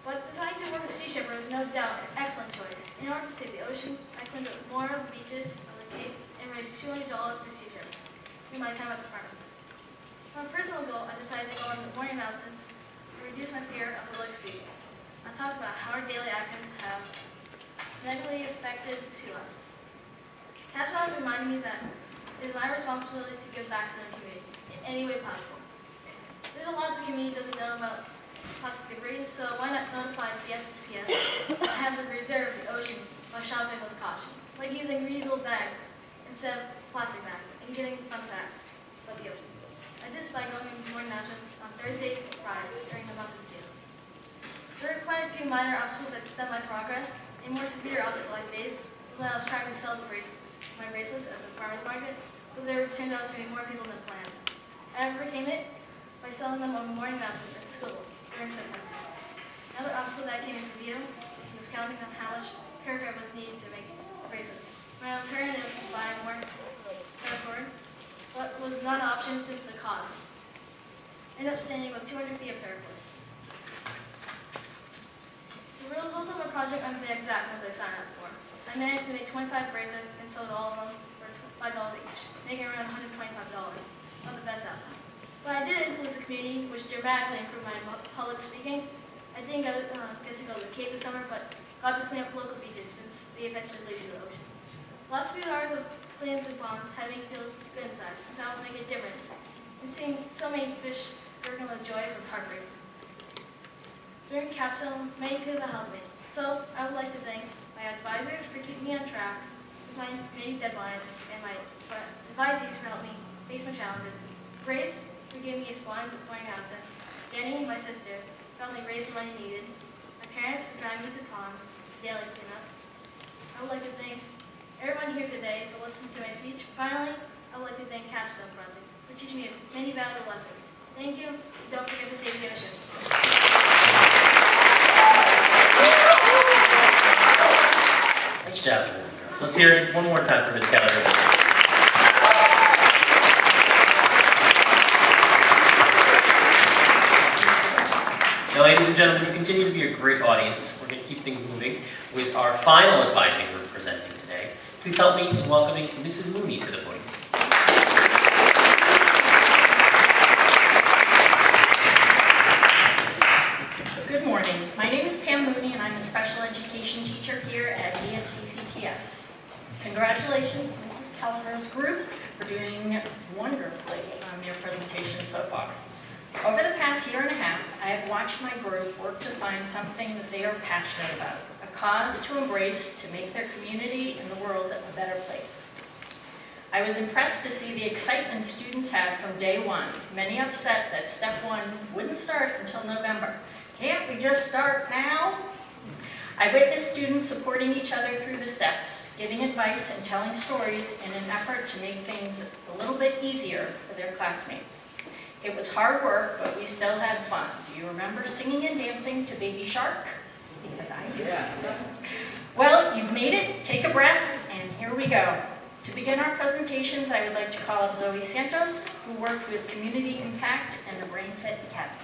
But deciding to work with Sea Shepherd was no doubt an excellent choice. In order to save the ocean, I cleaned up more of the beaches of the Cape and raised $200 for Sea Shepherd through my time at the farm. For my personal goal, I decided to go on the morning mountains to reduce my fear of public speaking. I talked about how our daily actions have negatively affected sea life. Capstone has reminded me that it is my responsibility to give back to the community in any way possible. There's a lot the community doesn't know about plastic debris, so why not notify BFCPS and have them reserve the ocean by shopping with caution, like using reusable bags instead of plastic bags and giving fun facts about the ocean. I did this by going into morning mountains on Thursdays and Fridays during the month of June. There were quite a few minor obstacles that stemmed my progress. A more severe obstacle I faced was when I was trying to sell my bracelets at the farmer's market, but there turned out to be more people than planned. I overcame it by selling them on morning mountains at school during September. Another obstacle that came into view was miscounting on how much paragraph was needed to make bracelets. My alternative was to buy more paracord, but was not an option since the cost. Ended up standing with 200 feet of paracord. The results of my project are the exact ones I signed up for. I managed to make 25 bracelets and sold all of them for $5 each, making around $125. Not the best outcome. But I did influence the community, which dramatically improved my public speaking. I didn't get to go to the Cape this summer, but got to clean up local beaches since they eventually lead to the ocean. The last few hours of cleaning the ponds had me feel good inside, since I was making a difference. And seeing so many fish gurgling with joy was heartbreaking. During Capstone, many people helped me, so I would like to thank my advisors for keeping me on track with my many deadlines, and my advisees for helping me face my challenges. Grace for giving me a spot in morning nonsense. Jenny, my sister, helped me raise the money needed. My parents for driving me to ponds, daily cleanup. I would like to thank everyone here today for listening to my speech. Finally, I would like to thank Capstone Project for teaching me many valuable lessons. Thank you. Don't forget to save the ocean. Nice job, boys and girls. Let's hear it one more time for Ms. Keller. Now, ladies and gentlemen, you continue to be a great audience. We're going to keep things moving with our final advising group presenting today. Please help me in welcoming Mrs. Mooney to the podium. Good morning. My name is Pam Mooney, and I'm a special education teacher here at BFCCPS. Congratulations, Mrs. Kelleher's group, for doing wonderfully on your presentation so far. Over the past year and a half, I have watched my group work to find something that they are passionate about, a cause to embrace to make their community and the world a better place. I was impressed to see the excitement students had from day one, many upset that step one wouldn't start until November. Can't we just start now? I witnessed students supporting each other through the steps, giving advice and telling stories in an effort to make things a little bit easier for their classmates. It was hard work, but we still had fun. Do you remember singing and dancing to Baby Shark? Because I do. Yeah. Well, you've made it. Take a breath, and here we go. To begin our presentations, I would like to call up Zoe Santos, who worked with Community Impact and the Brain Fit Academy.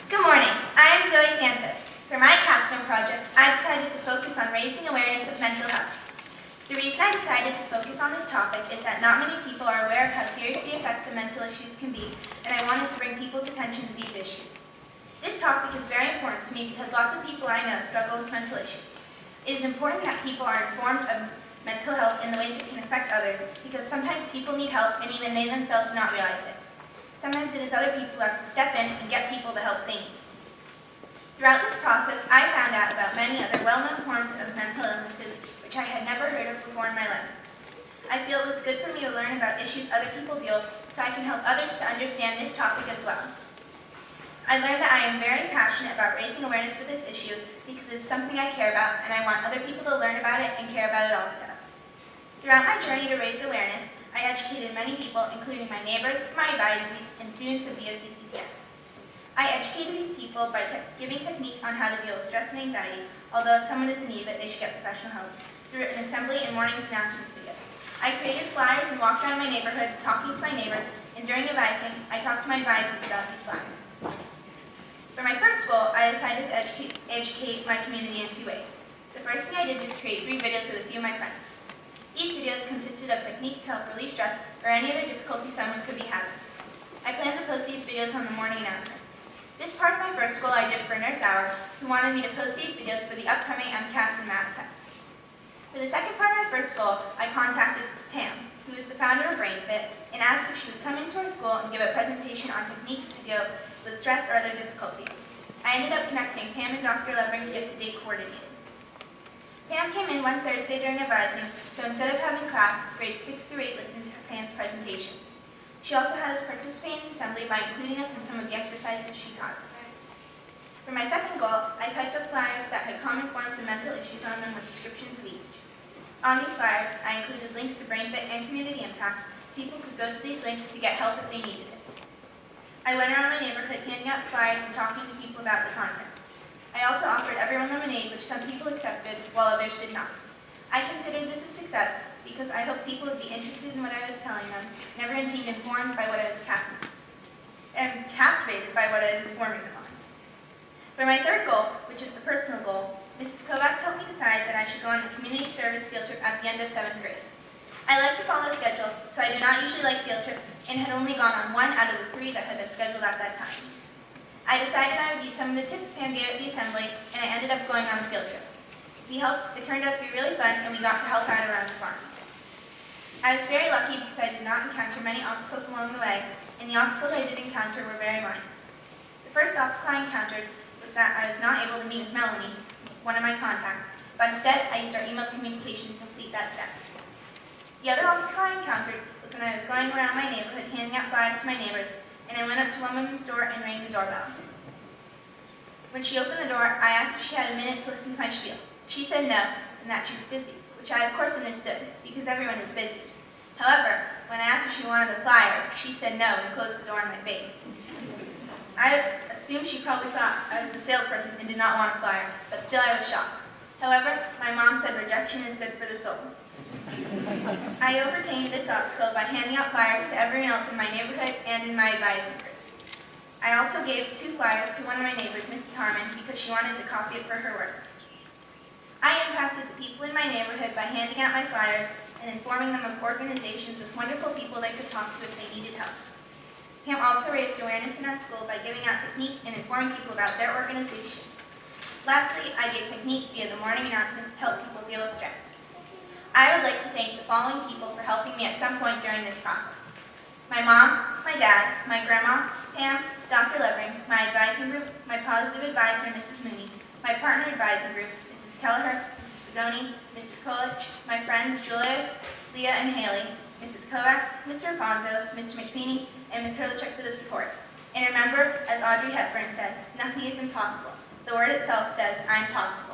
Good morning. I am Zoe Santos. For my Capstone project, I decided to focus on raising awareness of mental health. The reason I decided to focus on this topic is that not many people are aware of how serious the effects of mental issues can be, and I wanted to bring people's attention to these issues. This topic is very important to me because lots of people I know struggle with mental issues. It is important that people are informed of mental health in the ways it can affect others, because sometimes people need help and even they themselves do not realize it. Sometimes it is other people who have to step in and get people the help they need. Throughout this process, I found out about many other well-known forms of mental illnesses which I had never heard of before in my life. I feel it was good for me to learn about issues other people deal with so I can help others to understand this topic as well. I learned that I am very passionate about raising awareness for this issue because it is something I care about and I want other people to learn about it and care about it also. Throughout my journey to raise awareness, I educated many people, including my neighbors, my advisees, and students of BFCCPS. I educated these people by giving techniques on how to deal with stress and anxiety, although if someone is in need of it, they should get professional help, through an assembly and morning announcements video. I created flyers and walked around my neighborhood talking to my neighbors, and during advising, I talked to my advisors about these flyers. For my first goal, I decided to educate my community in 2 ways. The first thing I did was create 3 videos with a few of my friends. Each video consisted of techniques to help relieve stress or any other difficulty someone could be having. I plan to post these videos on the morning announcements. This part of my first goal I did for Nurse Hour, who wanted me to post these videos for the upcoming MCAS and MAP tests. For the second part of my first goal, I contacted Pam, who is the founder of Brain Fit, and asked if she would come into our school and give a presentation on techniques to deal with stress or other difficulties. I ended up connecting Pam and Dr. Lemon to get the date coordinated. Pam came in one Thursday during advising, so instead of having class, grades 6 through 8 listened to Pam's presentation. She also had us participate in the assembly by including us in some of the exercises she taught. For my second goal, I typed up flyers that had common forms of mental issues on them with descriptions of each. On these flyers, I included links to Brain Fit and Community Impact. People could go to these links to get help if they needed it. I went around my neighborhood handing out flyers and talking to people about the content. I also offered everyone lemonade, which some people accepted, while others did not. I considered this a success because I hoped people would be interested in what I was telling them, and everyone seemed informed by what I was captivated by what I was informing them on. For my third goal, which is the personal goal, Mrs. Kovacs helped me decide that I should go on the community service field trip at the end of 7th grade. I like to follow a schedule, so I do not usually like field trips and had only gone on one out of the 3 that had been scheduled at that time. I decided I would use some of the tips Pam gave at the assembly, and I ended up going on the field trip. It turned out to be really fun, and we got to help out around the farm. I was very lucky because I did not encounter many obstacles along the way, and the obstacles I did encounter were very minor. The first obstacle I encountered was that I was not able to meet with Melanie, one of my contacts, but instead I used our email communication to complete that step. The other obstacle I encountered was when I was going around my neighborhood handing out flyers to my neighbors, and I went up to one woman's door and rang the doorbell. When she opened the door, I asked if she had a minute to listen to my spiel. She said no, and that she was busy, which I of course understood, because everyone is busy. However, when I asked if she wanted a flyer, she said no and closed the door in my face. I assumed she probably thought I was a salesperson and did not want a flyer, but still I was shocked. However, my mom said rejection is good for the soul. I overcame this obstacle by handing out flyers to everyone else in my neighborhood and in my advising group. I also gave 2 flyers to one of my neighbors, Mrs. Harmon, because she wanted to copy it for her work. I impacted the people in my neighborhood by handing out my flyers and informing them of organizations with wonderful people they could talk to if they needed help. Pam also raised awareness in our school by giving out techniques and informing people about their organization. Lastly, I gave techniques via the morning announcements to help people deal with stress. I would like to thank the following people for helping me at some point during this process. My mom, my dad, my grandma, Pam, Dr. Levering, my advising group, my positive advisor, Mrs. Mooney, my partner advising group, Mrs. Kelleher, Mrs. Pagoni, Mrs. Kolich, my friends Julius, Leah, and Haley, Mrs. Kovacs, Mr. Alfonso, Mr. McSweeney, and Ms. Hurlichuk for the support. And remember, as Audrey Hepburn said, nothing is impossible. The word itself says, I'm possible.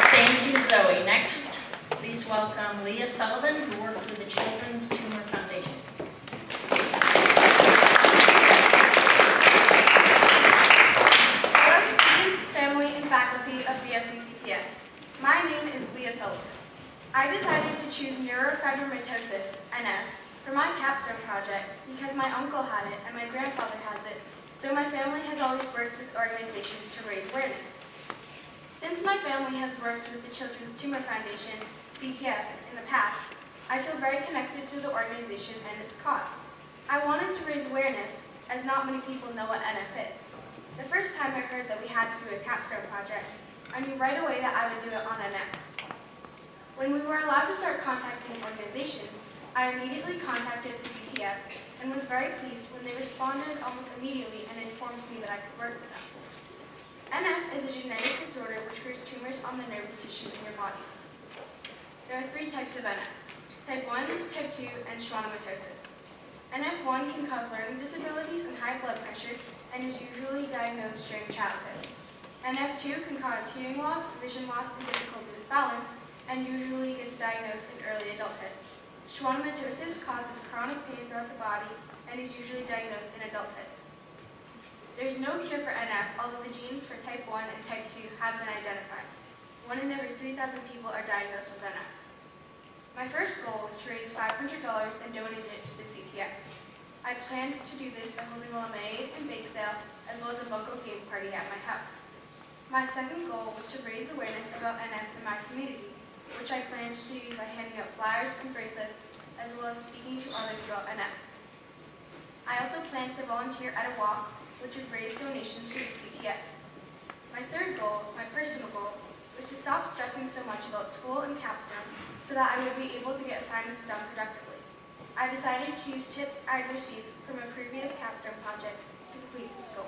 Thank you, Zoe. Next, please welcome Leah Sullivan, who worked with the Children's Tumor Foundation. Hello, students, family, and faculty of BFCCPS. My name is Leah Sullivan. I decided to choose neurofibromatosis, NF, for my Capstone project because my uncle had it and my grandfather has it, so my family has always worked with organizations to raise awareness. Since my family has worked with the Children's Tumor Foundation, CTF, in the past, I feel very connected to the organization and its cause. I wanted to raise awareness, as not many people know what NF is. The first time I heard that we had to do a Capstone project, I knew right away that I would do it on NF. When we were allowed to start contacting organizations, I immediately contacted the CTF and was very pleased when they responded almost immediately and informed me that I could work with them. NF is a genetic disorder which grows tumors on the nervous tissue in your body. There are 3 types of NF, type 1, type 2, and schwannomatosis. NF1 can cause learning disabilities and high blood pressure and is usually diagnosed during childhood. NF2 can cause hearing loss, vision loss, and difficulty with balance, and usually gets diagnosed in early adulthood. Schwannomatosis causes chronic pain throughout the body and is usually diagnosed in adulthood. There is no cure for NF, although the genes for type 1 and type 2 have been identified. 1 in every 3,000 people are diagnosed with NF. My first goal was to raise $500 and donate it to the CTF. I planned to do this by holding a lemonade and bake sale, as well as a bunko game party at my house. My second goal was to raise awareness about NF in my community, which I planned to do by handing out flyers and bracelets, as well as speaking to others about NF. I also planned to volunteer at a walk, which would raise donations for the CTF. My third goal, my personal goal, was to stop stressing so much about school and Capstone so that I would be able to get assignments done productively. I decided to use tips I had received from a previous Capstone project to complete this goal.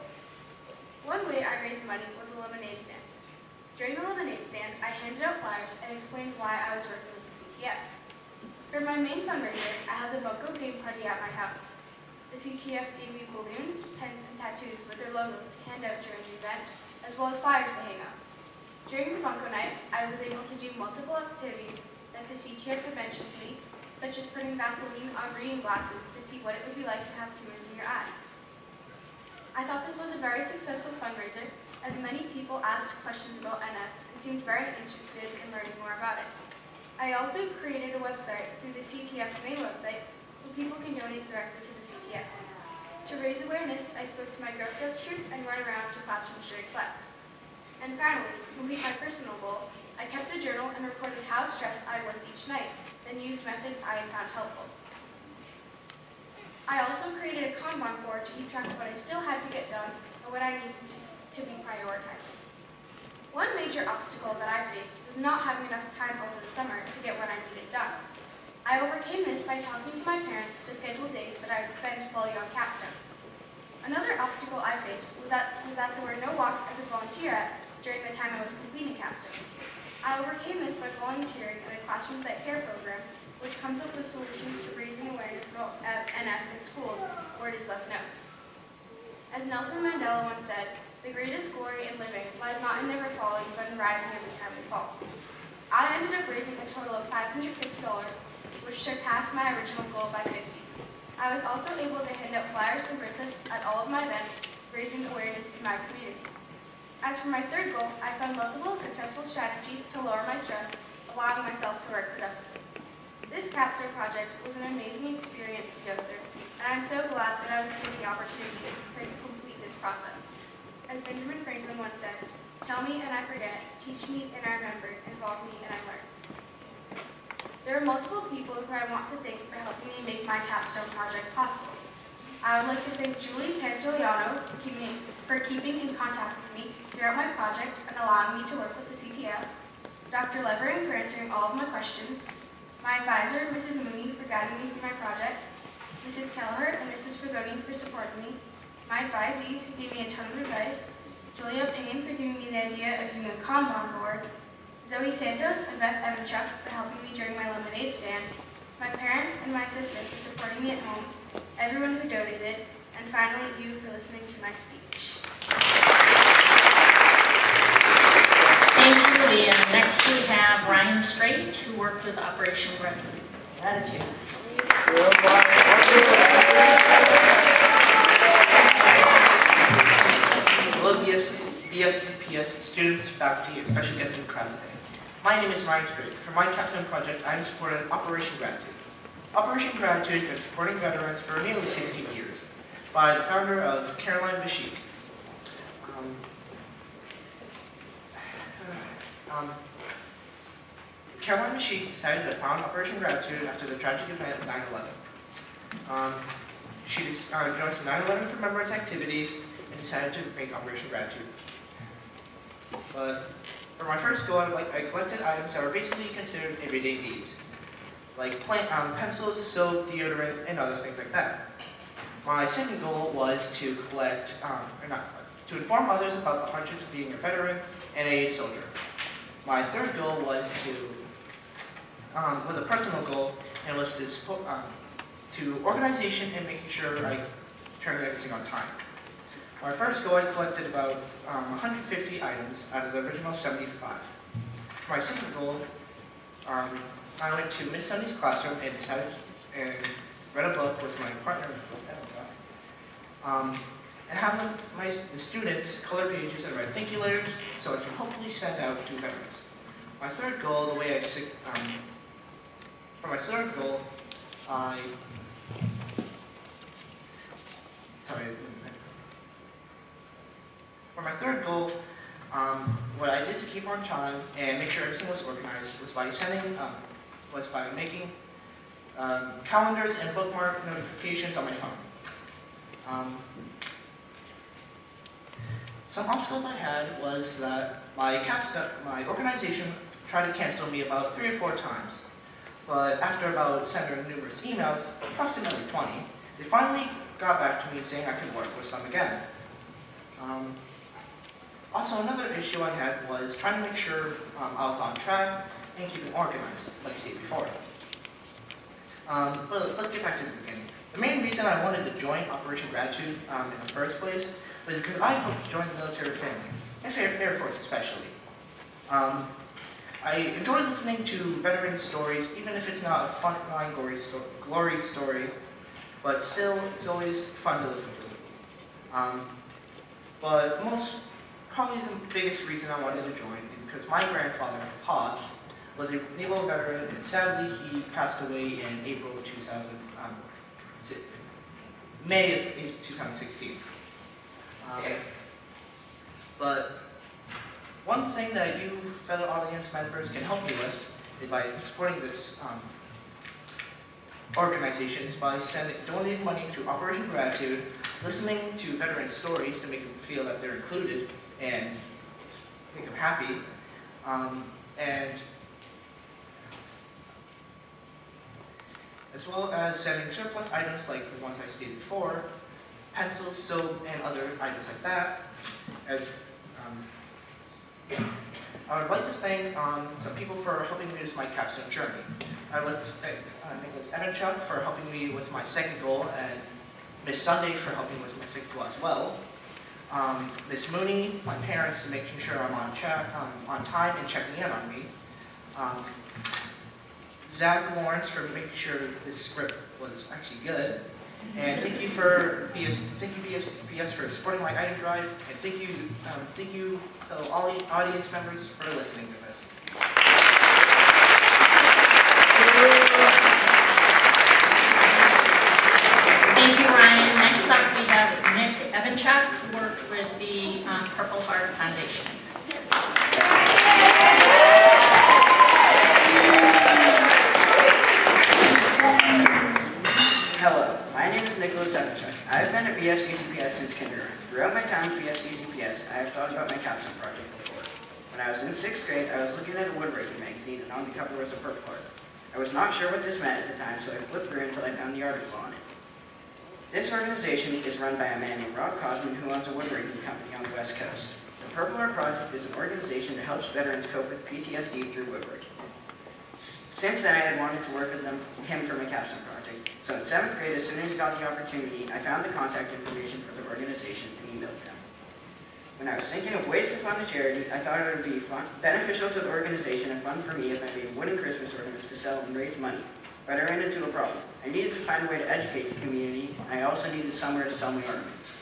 One way I raised money was a lemonade stand. During the lemonade stand, I handed out flyers and explained why I was working with the CTF. For my main fundraiser, I held a bunko game party at my house. The CTF gave me balloons, pens, and tattoos with their logo to hand out during the event, as well as flyers to hang up. During the bunko night, I was able to do multiple activities that the CTF had mentioned to me, such as putting Vaseline on reading glasses to see what it would be like to have tumors in your eyes. I thought this was a very successful fundraiser, as many people asked questions about NF and seemed very interested in learning more about it. I also created a website through the CTF's main website where people can donate directly to the CTF. To raise awareness, I spoke to my Girl Scouts troop and went around to classrooms sharing flags. And finally, to complete my personal goal, I kept a journal and recorded how stressed I was each night, then used methods I had found helpful. I also created a Kanban board to keep track of what I still had to get done and what I needed to be prioritizing. One major obstacle that I faced was not having enough time over the summer to get what I needed done. I overcame this by talking to my parents to schedule days that I would spend while on Capstone. Another obstacle I faced was that there were no walks I could volunteer at during the time I was completing Capstone. I overcame this by volunteering in a classroom site care program, which comes up with solutions to raising awareness about NF in schools where it is less known. As Nelson Mandela once said, the greatest glory in living lies not in never falling, but in rising every time we fall. I ended up raising a total of $550, which surpassed my original goal by 50. I was also able to hand out flyers and bracelets at all of my events, raising awareness in my community. As for my third goal, I found multiple successful strategies to lower my stress, allowing myself to work productively. This Capstone project was an amazing experience to go through, and I'm so glad that I was given the opportunity to complete this process. As Benjamin Franklin once said, "Tell me and I forget, teach me and I remember, involve me and I learn." There are multiple people who I want to thank for helping me make my Capstone project possible. I would like to thank Julie Pantoliano for keeping in contact with me throughout my project and allowing me to work with the CTF, Dr. Levering for answering all of my questions, my advisor, Mrs. Mooney, for guiding me through my project, Mrs. Kelleher and Mrs. Fragoni for supporting me, my advisees who gave me a ton of advice, Julia Payne for giving me the idea of using a Kanban board, Zoe Santos and Beth Evanchuk for helping me during my lemonade stand, my parents and my sister for supporting me at home, everyone who donated, and finally you for listening to my speech. Thank you, Leah. Next we have Ryan Strait, who worked with Operation Gratitude. Hello, BFCPS students, faculty, and special guests in the crowd today. My name is Ryan Strait. For my Capstone project, I am supporting Operation Gratitude. Operation Gratitude has been supporting veterans for nearly 16 years by the founder of Caroline Bashik. Caroline Bashik decided to found Operation Gratitude after the tragic event of 9/11. She joined some 9/11 remembrance activities and decided to make Operation Gratitude. But for my first goal, I collected items that were basically considered everyday needs, like pencils, soap, deodorant, and other things like that. My second goal was to to inform others about the hardships of being a veteran and a soldier. My third goal was a personal goal, and was to organization and making sure I turned everything on time. My first goal, I collected about 150 items out of the original 75. For my second goal, I went to Miss Sunny's classroom and read a book with my partner, and have the students color pages and write thank you letters so I can hopefully send out to veterans. My third goal, for my third goal, what I did to keep on time and make sure everything was organized was by making calendars and bookmark notifications on my phone. Some obstacles I had was that my organization tried to cancel me about 3 or 4 times. But after about sending numerous emails, approximately 20, they finally got back to me saying I could work with them again. Also, another issue I had was trying to make sure I was on track and keeping organized, like I said before. But let's get back to the beginning. The main reason I wanted to join Operation Gratitude in the first place was because I hoped to join the military family, and Air Force especially. I enjoy listening to veteran stories, even if it's not a frontline glory story, but still, it's always fun to listen to. But probably the biggest reason I wanted to join is because my grandfather, Pops, was a naval veteran, and sadly he passed away in April of May of 2016. But one thing that you fellow audience members can help me with is by supporting this organization is by donating money to Operation Gratitude, listening to veteran stories to make them feel that they're included and make them happy, and as well as sending surplus items like the ones I stated before, pencils, soap, and other items like that. I would like to thank some people for helping me with my capstone journey. I would like to thank Nicholas Evanchuk for helping me with my second goal, and Miss Sunday for helping me with my second goal as well. Miss Mooney, my parents, for making sure I'm on time and checking in on me. Zach Lawrence for making sure this script was actually good. And thank you BFCPS for supporting my item drive, and thank you all audience members for listening to this. Thank you, Ryan. Next up, we have Nick Evanchuk, who worked with the Purple Heart Foundation. Hello, my name is Nicholas Evanchuk. I have been at BFCCPS since kindergarten. Throughout my time at BFCCPS, I have thought about my capstone project before. When I was in 6th grade, I was looking at a woodworking magazine, and on the cover was a purple heart. I was not sure what this meant at the time, so I flipped through until I found the article on it. This organization is run by a man named Rob Cosman, who owns a woodworking company on the West Coast. The Purple Heart Project is an organization that helps veterans cope with PTSD through woodworking. Since then, I had wanted to work with him for my capstone project. So in 7th grade, as soon as I got the opportunity, I found the contact information for the organization and emailed them. When I was thinking of ways to fund a charity, I thought it would be beneficial to the organization and fun for me if I made wooden Christmas ornaments to sell and raise money. But I ran into a problem. I needed to find a way to educate the community, and I also needed somewhere to sell my ornaments.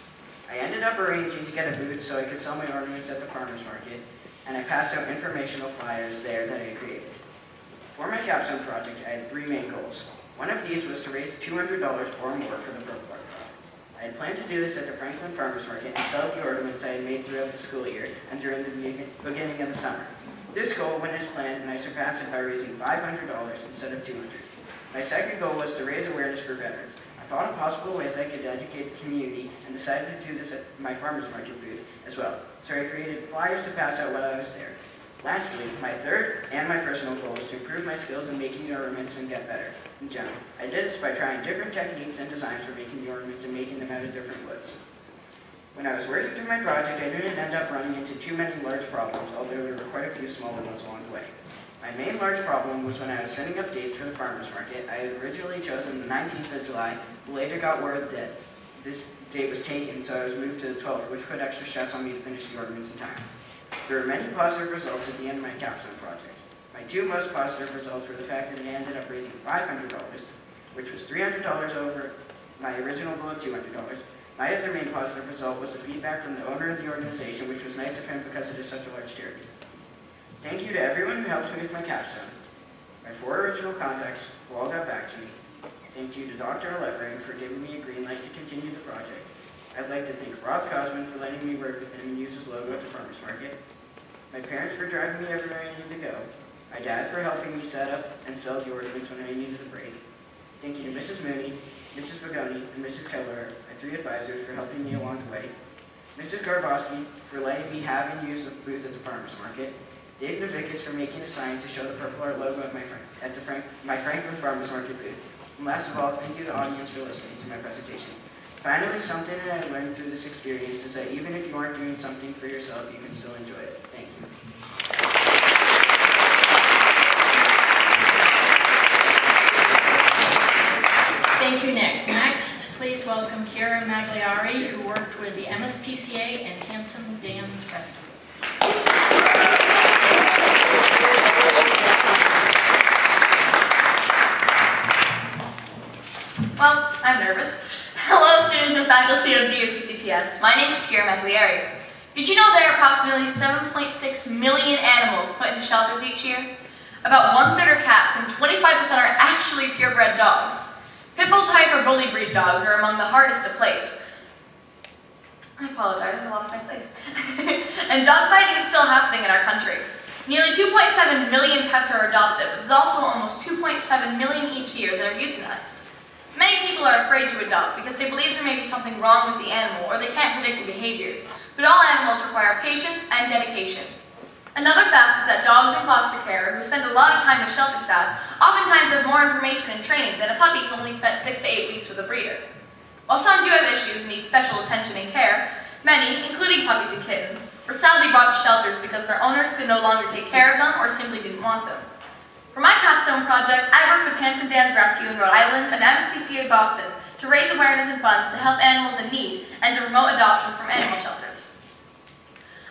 I ended up arranging to get a booth so I could sell my ornaments at the farmer's market, and I passed out informational flyers there that I created. For my capstone project, I had 3 main goals. One of these was to raise $200 or more for the Purple Heart Project. I had planned to do this at the Franklin Farmers Market and sell the ornaments I had made throughout the school year and during the beginning of the summer. This goal went as planned, and I surpassed it by raising $500 instead of $200. My second goal was to raise awareness for veterans. I thought of possible ways I could educate the community and decided to do this at my farmers market booth as well. So I created flyers to pass out while I was there. Lastly, my third and my personal goal is to improve my skills in making the ornaments and get better in general. I did this by trying different techniques and designs for making the ornaments and making them out of different woods. When I was working through my project, I didn't end up running into too many large problems, although there were quite a few smaller ones along the way. My main large problem was when I was setting up dates for the farmers market. I had originally chosen the 19th of July, but later got word that this date was taken, so I was moved to the 12th, which put extra stress on me to finish the ornaments in time. There were many positive results at the end of my capstone project. My 2 most positive results were the fact that I ended up raising $500, which was $300 over my original goal of $200. My other main positive result was the feedback from the owner of the organization, which was nice of him because it is such a large charity. Thank you to everyone who helped me with my capstone. My 4 original contacts who all got back to me. Thank you to Dr. Lefring for giving me a green light to continue the project. I'd like to thank Rob Cosman for letting me work with him and use his logo at the farmers market. My parents for driving me everywhere I needed to go. My dad for helping me set up and sell the ornaments when I needed a break. Thank you to Mrs. Mooney, Mrs. Pagoni, and Mrs. Keller, my 3 advisors, for helping me along the way. Mrs. Garboski for letting me have and use the booth at the farmers market. Dave Novickas for making a sign to show the Purple Heart logo at my Franklin Farmers Market booth. And last of all, thank you to the audience for listening to my presentation. Finally, something that I learned through this experience is that even if you aren't doing something for yourself, you can still enjoy it. Thank you. Thank you, Nick. Next, please welcome Kira Magliari, who worked with the MSPCA and Handsome Dams Festival. faculty of BFCCPS. My name is Kira Maglieri. Did you know there are approximately 7.6 million animals put into shelters each year? About 1/3 are cats and 25% are actually purebred dogs. Pitbull type or bully breed dogs are among the hardest to place. I apologize, I lost my place. And dog fighting is still happening in our country. Nearly 2.7 million pets are adopted, but there's also almost 2.7 million each year that are euthanized. Many people are afraid to adopt because they believe there may be something wrong with the animal or they can't predict the behaviors, but all animals require patience and dedication. Another fact is that dogs in foster care who spend a lot of time with shelter staff oftentimes have more information and training than a puppy who only spent 6 to 8 weeks with a breeder. While some do have issues and need special attention and care, many, including puppies and kittens, were sadly brought to shelters because their owners could no longer take care of them or simply didn't want them. For my Capstone project, I worked with Handsome Dan's Rescue in Rhode Island and MSPCA Boston to raise awareness and funds to help animals in need and to promote adoption from animal shelters.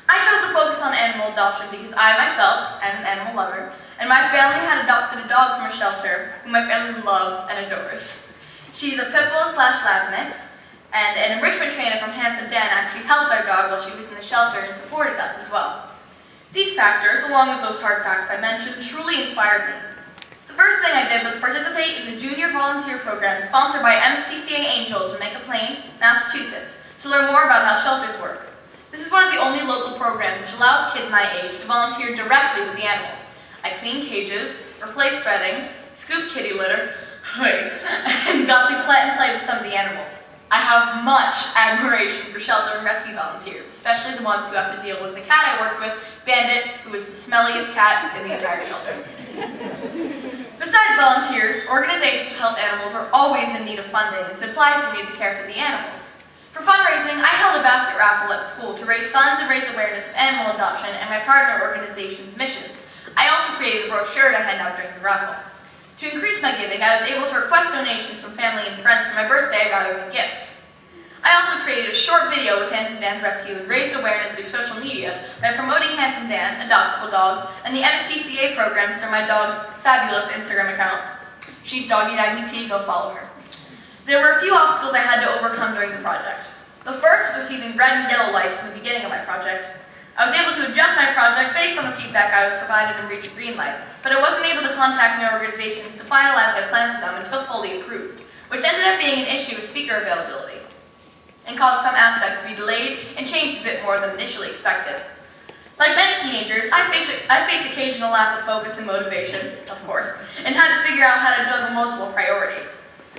I chose to focus on animal adoption because I myself am an animal lover, and my family had adopted a dog from a shelter whom my family loves and adores. She's a Pitbull/Lab mix, and an enrichment trainer from Handsome Dan actually helped our dog while she was in the shelter and supported us as well. These factors, along with those hard facts I mentioned, truly inspired me. The first thing I did was participate in the Junior Volunteer Program sponsored by MSPCA Angel to Jamaica Plain, Massachusetts, to learn more about how shelters work. This is one of the only local programs which allows kids my age to volunteer directly with the animals. I clean cages, replace bedding, scoop kitty litter, and got to plant and play with some of the animals. I have much admiration for shelter and rescue volunteers, especially the ones who have to deal with the cat I work with, Bandit, who is the smelliest cat in the entire shelter. Besides volunteers, organizations to help animals are always in need of funding and supplies we need to care for the animals. For fundraising, I held a basket raffle at school to raise funds and raise awareness of animal adoption and my partner organization's missions. I also created a brochure to hand out during the raffle. To increase my giving, I was able to request donations from family and friends for my birthday rather than gifts. I also created a short video with Handsome Dan's Rescue and raised awareness through social media by promoting Handsome Dan, Adoptable Dogs, and the MSPCA programs through my dog's fabulous Instagram account. She's Doggy Dagny T, go follow her. There were a few obstacles I had to overcome during the project. The first was receiving red and yellow lights from the beginning of my project. I was able to adjust my project based on the feedback I was provided and reach a green light, but I wasn't able to contact my organizations to finalize my plans for them until fully approved, which ended up being an issue with speaker availability, and caused some aspects to be delayed and changed a bit more than initially expected. Like many teenagers, I faced occasional lack of focus and motivation, of course, and had to figure out how to juggle multiple priorities.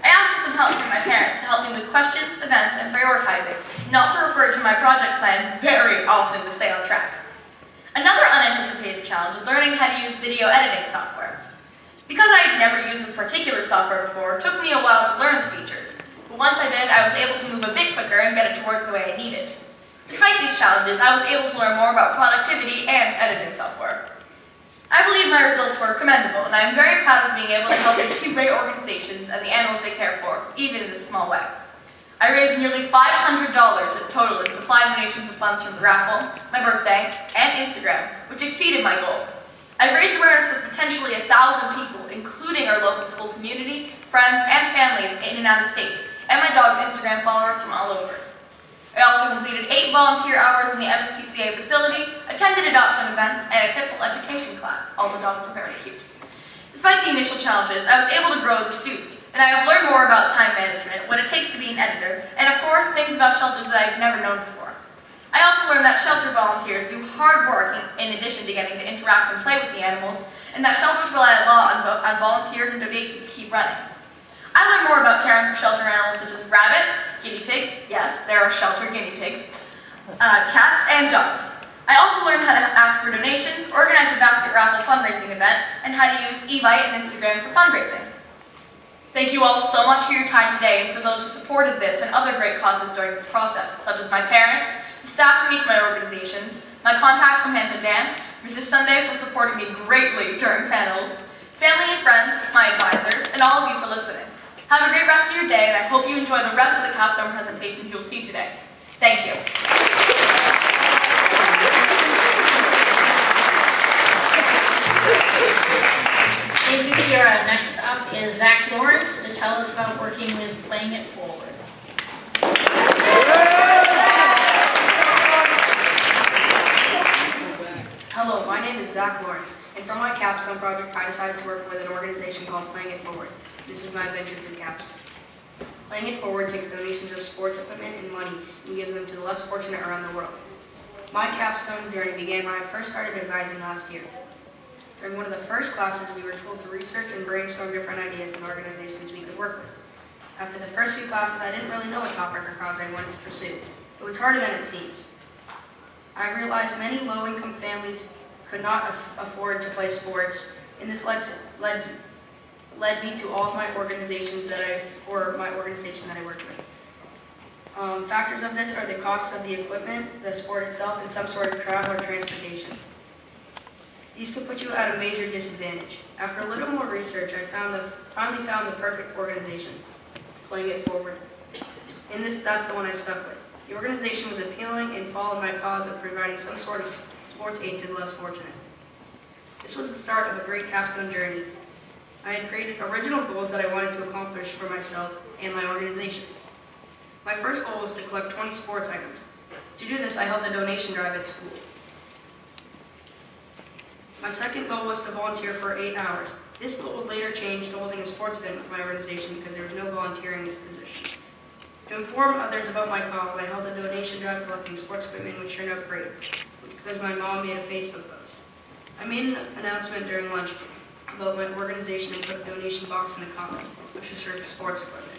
I asked for some help from my parents to help me with questions, events, and prioritizing, and also referred to my project plan very often to stay on track. Another unanticipated challenge was learning how to use video editing software. Because I had never used this particular software before, it took me a while to learn the features, but once I did, I was able to move a bit quicker and get it to work the way I needed. Despite these challenges, I was able to learn more about productivity and editing software. I believe my results were commendable, and I am very proud of being able to help these two great organizations and the animals they care for, even in this small way. I raised nearly $500 in total in supply donations of funds from the raffle, my birthday, and Instagram, which exceeded my goal. I've raised awareness with potentially 1,000 people, including our local school community, friends, and families in and out of state, and my dog's Instagram followers from all over. I also completed 8 volunteer hours in the MSPCA facility, attended adoption events, and a pitbull education class. All the dogs were very cute. Despite the initial challenges, I was able to grow as a student, and I have learned more about time management, what it takes to be an editor, and of course, things about shelters that I've never known before. I also learned that shelter volunteers do hard work in addition to getting to interact and play with the animals, and that shelters rely a lot on volunteers and donations to keep running. I learned more about caring for shelter animals such as rabbits, guinea pigs, yes, there are shelter guinea pigs, cats, and dogs. I also learned how to ask for donations, organize a basket raffle fundraising event, and how to use Evite and Instagram for fundraising. Thank you all so much for your time today and for those who supported this and other great causes during this process, such as my parents, the staff from each of my organizations, my contacts from Handsome Dan, Mrs. Sunday for supporting me greatly during panels, family and friends, my advisors, and all of you for listening. Have a great rest of your day, and I hope you enjoy the rest of the Capstone presentations you'll see today. Thank you. Thank you, Kira. Next up is Zach Lawrence to tell us about working with Playing It Forward. Zach Lawrence, and for my capstone project, I decided to work with an organization called Playing It Forward. This is my adventure through Capstone. Playing It Forward takes donations of sports equipment and money and gives them to the less fortunate around the world. My capstone journey began when I first started advising last year. During one of the first classes, we were told to research and brainstorm different ideas and organizations we could work with. After the first few classes, I didn't really know what topic or cause I wanted to pursue. It was harder than it seems. I realized many low-income families could not afford to play sports, and this led me to all of my organizations my organization that I worked with. Factors of this are the cost of the equipment, the sport itself, and some sort of travel or transportation. These could put you at a major disadvantage. After a little more research, I finally found the perfect organization, Playing It Forward. And that's the one I stuck with. The organization was appealing and followed my cause of providing some sort of sports aid to the less fortunate. This was the start of a great capstone journey. I had created original goals that I wanted to accomplish for myself and my organization. My first goal was to collect 20 sports items. To do this, I held a donation drive at school. My second goal was to volunteer for 8 hours. This goal later changed to holding a sports event with my organization because there was no volunteering positions. To inform others about my cause, I held a donation drive collecting sports equipment, which turned out great because my mom made a Facebook post. I made an announcement during lunch about my organization and put a donation box in the comments, which was for sports equipment.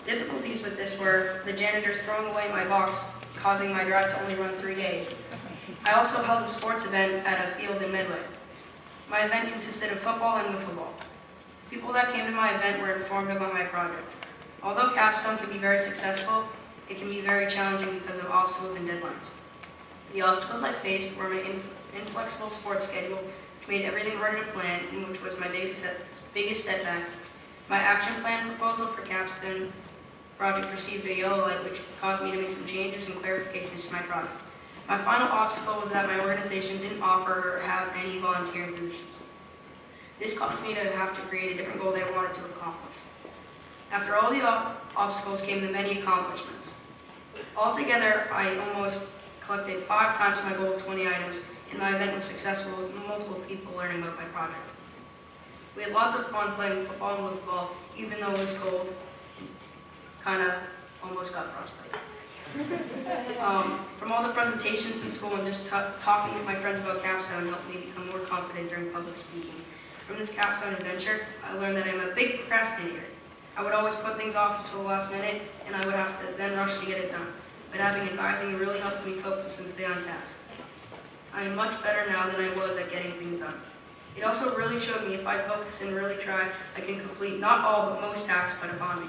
Difficulties with this were the janitors throwing away my box, causing my drive to only run 3 days. I also held a sports event at a field in Midway. My event consisted of football and wiffle ball. People that came to my event were informed about my project. Although capstone can be very successful, it can be very challenging because of obstacles and deadlines. The obstacles I faced were my inflexible sports schedule, which made everything harder to plan, and which was my biggest setback. My action plan proposal for capstone project received a yellow light, which caused me to make some changes and clarifications to my project. My final obstacle was that my organization didn't offer or have any volunteering positions. This caused me to have to create a different goal that I wanted to accomplish. After all the obstacles came the many accomplishments. Altogether, I almost collected 5 times my goal of 20 items, and my event was successful with multiple people learning about my project. We had lots of fun playing football and football, even though it was cold. Kind of almost got frostbite. From all the presentations in school and just talking with my friends about capstone helped me become more confident during public speaking. From this capstone adventure, I learned that I'm a big procrastinator. I would always put things off until the last minute, and I would have to then rush to get it done. But having advising really helped me focus and stay on task. I am much better now than I was at getting things done. It also really showed me if I focus and really try, I can complete not all but most tasks put upon me.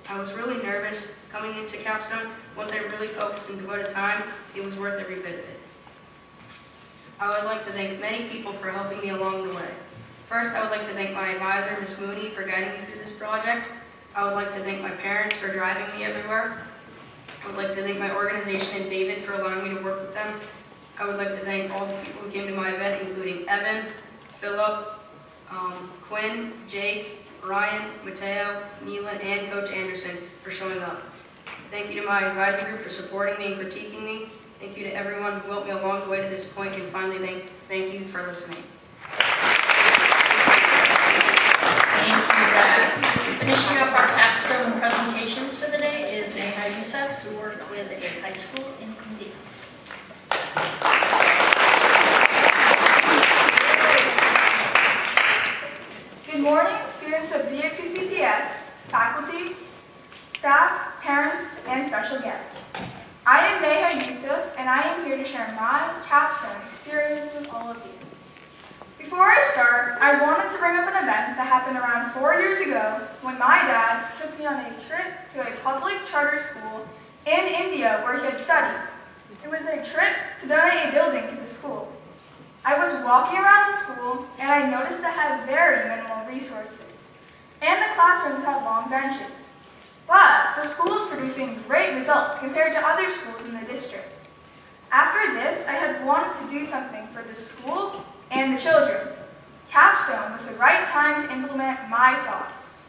I was really nervous coming into capstone. Once I really focused and devoted time, it was worth every bit of it. I would like to thank many people for helping me along the way. First, I would like to thank my advisor, Ms. Mooney, for guiding me through this project. I would like to thank my parents for driving me everywhere. I would like to thank my organization and David for allowing me to work with them. I would like to thank all the people who came to my event, including Evan, Philip, Quinn, Jake, Ryan, Mateo, Neelan, and Coach Anderson for showing up. Thank you to my advising group for supporting me and critiquing me. Thank you to everyone who helped me along the way to this point, and finally, thank you for listening. Thank you, Zach. Finishing up our capstone presentations for the day is Neha Youssef, who worked with a high school in India. Good morning, students of BFCCPS, faculty, staff, parents, and special guests. I am Neha Youssef, and I am here to share my capstone experience with all of you. Before I start, I wanted to bring up an event that happened around 4 years ago when my dad took me on a trip to a public charter school in India where he had studied. It was a trip to donate a building to the school. I was walking around the school and I noticed it had very minimal resources, and the classrooms had long benches. But the school was producing great results compared to other schools in the district. After this, I had wanted to do something for the school and the children. Capstone was the right time to implement my thoughts.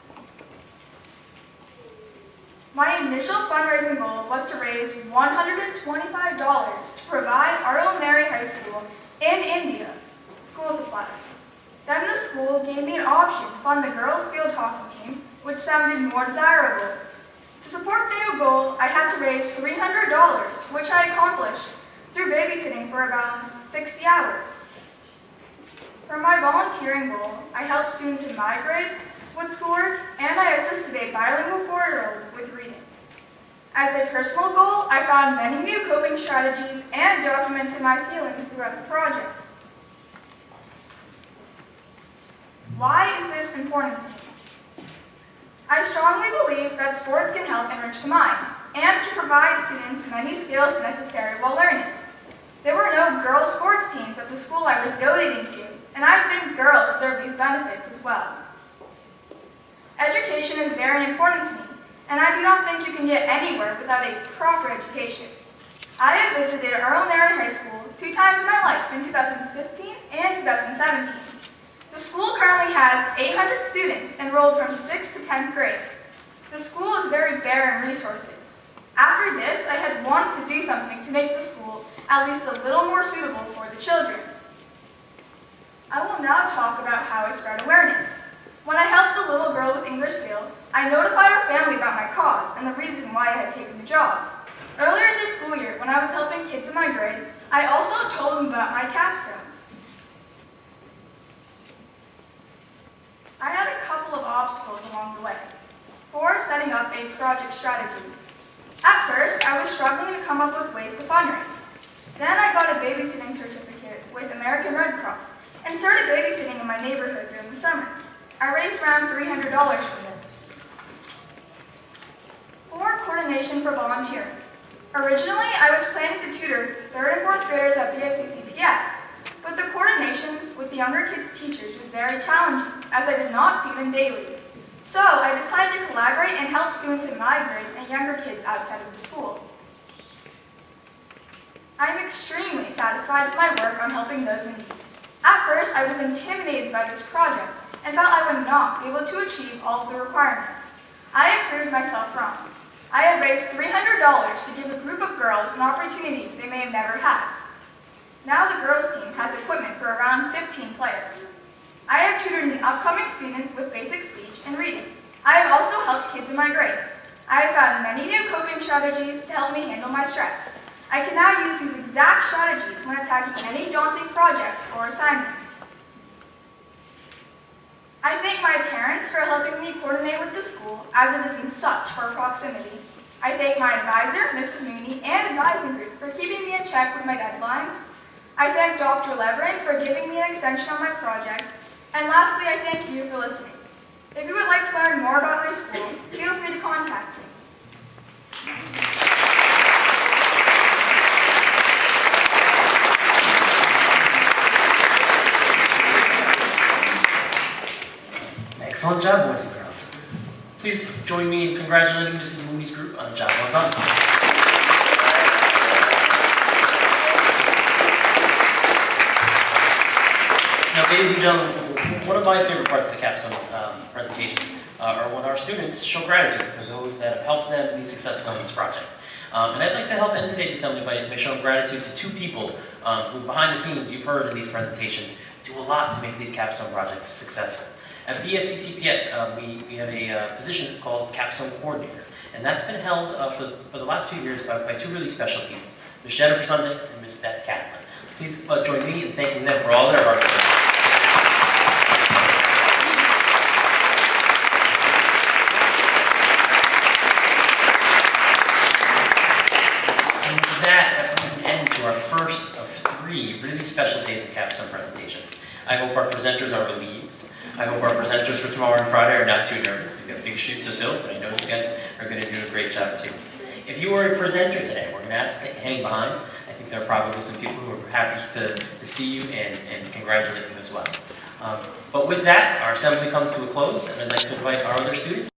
My initial fundraising goal was to raise $125 to provide Arlenary High School in India school supplies. Then the school gave me an option to fund the girls' field hockey team, which sounded more desirable. To support the new goal, I had to raise $300, which I accomplished through babysitting for around 60 hours. For my volunteering goal, I helped students in my grade with schoolwork, and I assisted a bilingual 4-year-old with reading. As a personal goal, I found many new coping strategies and documented my feelings throughout the project. Why is this important to me? I strongly believe that sports can help enrich the mind and can provide students many skills necessary while learning. There were no girls' sports teams at the school I was donating to, and I think girls serve these benefits as well. Education is very important to me, and I do not think you can get anywhere without a proper education. I have visited Earl Narron High School 2 times in my life, in 2015 and 2017. The school currently has 800 students enrolled from 6th to 10th grade. The school is very bare in resources. After this, I had wanted to do something to make the school at least a little more suitable for the children. I will now talk about how I spread awareness. When I helped the little girl with English skills, I notified her family about my cause and the reason why I had taken the job. Earlier this school year, when I was helping kids in my grade, I also told them about my capstone. I had a couple of obstacles along the way. For setting up a project strategy. At first, I was struggling to come up with ways to fundraise. Then I got a babysitting certificate with American Red Cross and started babysitting in my neighborhood during the summer. I raised around $300 from this. For coordination for volunteering. Originally, I was planning to tutor 3rd and 4th graders at BFCCPS, but the coordination with the younger kids' teachers was very challenging, as I did not see them daily. So I decided to collaborate and help students in my grade and younger kids outside of the school. I am extremely satisfied with my work on helping those in need. At first, I was intimidated by this project and felt I would not be able to achieve all of the requirements. I have proved myself wrong. I have raised $300 to give a group of girls an opportunity they may have never had. Now the girls team has equipment for around 15 players. I have tutored an upcoming student with basic speech and reading. I have also helped kids in my grade. I have found many new coping strategies to help me handle my stress. I can now use these exact strategies when attacking any daunting projects or assignments. I thank my parents for helping me coordinate with the school, as it is in such far proximity. I thank my advisor, Mrs. Mooney, and advising group for keeping me in check with my deadlines. I thank Dr. Leverin for giving me an extension on my project. And lastly, I thank you for listening. If you would like to learn more about my school, feel free to contact me. Excellent job, boys and girls. Please join me in congratulating Mrs. Mooney's group on a job well done. Now, ladies and gentlemen, one of my favorite parts of the Capstone presentations are when our students show gratitude for those that have helped them be successful in this project. And I'd like to help end today's assembly by showing gratitude to 2 people who, behind the scenes, you've heard in these presentations, do a lot to make these Capstone projects successful. At BFCCPS, we have a position called Capstone Coordinator, and that's been held for the last few years by 2 really special people, Ms. Jennifer Sunday and Ms. Beth Catlin. Please join me in thanking them for all their hard work. And with that comes an end to our first of 3 really special days of Capstone presentations. I hope our presenters are relieved. I hope our presenters for tomorrow and Friday are not too nervous. You've got big shoes to fill, but I know you guys are going to do a great job too. If you were a presenter today, we're going to ask that you hang behind. I think there are probably some people who are happy to see you and congratulate you as well. But with that, our assembly comes to a close, and I'd like to invite our other students.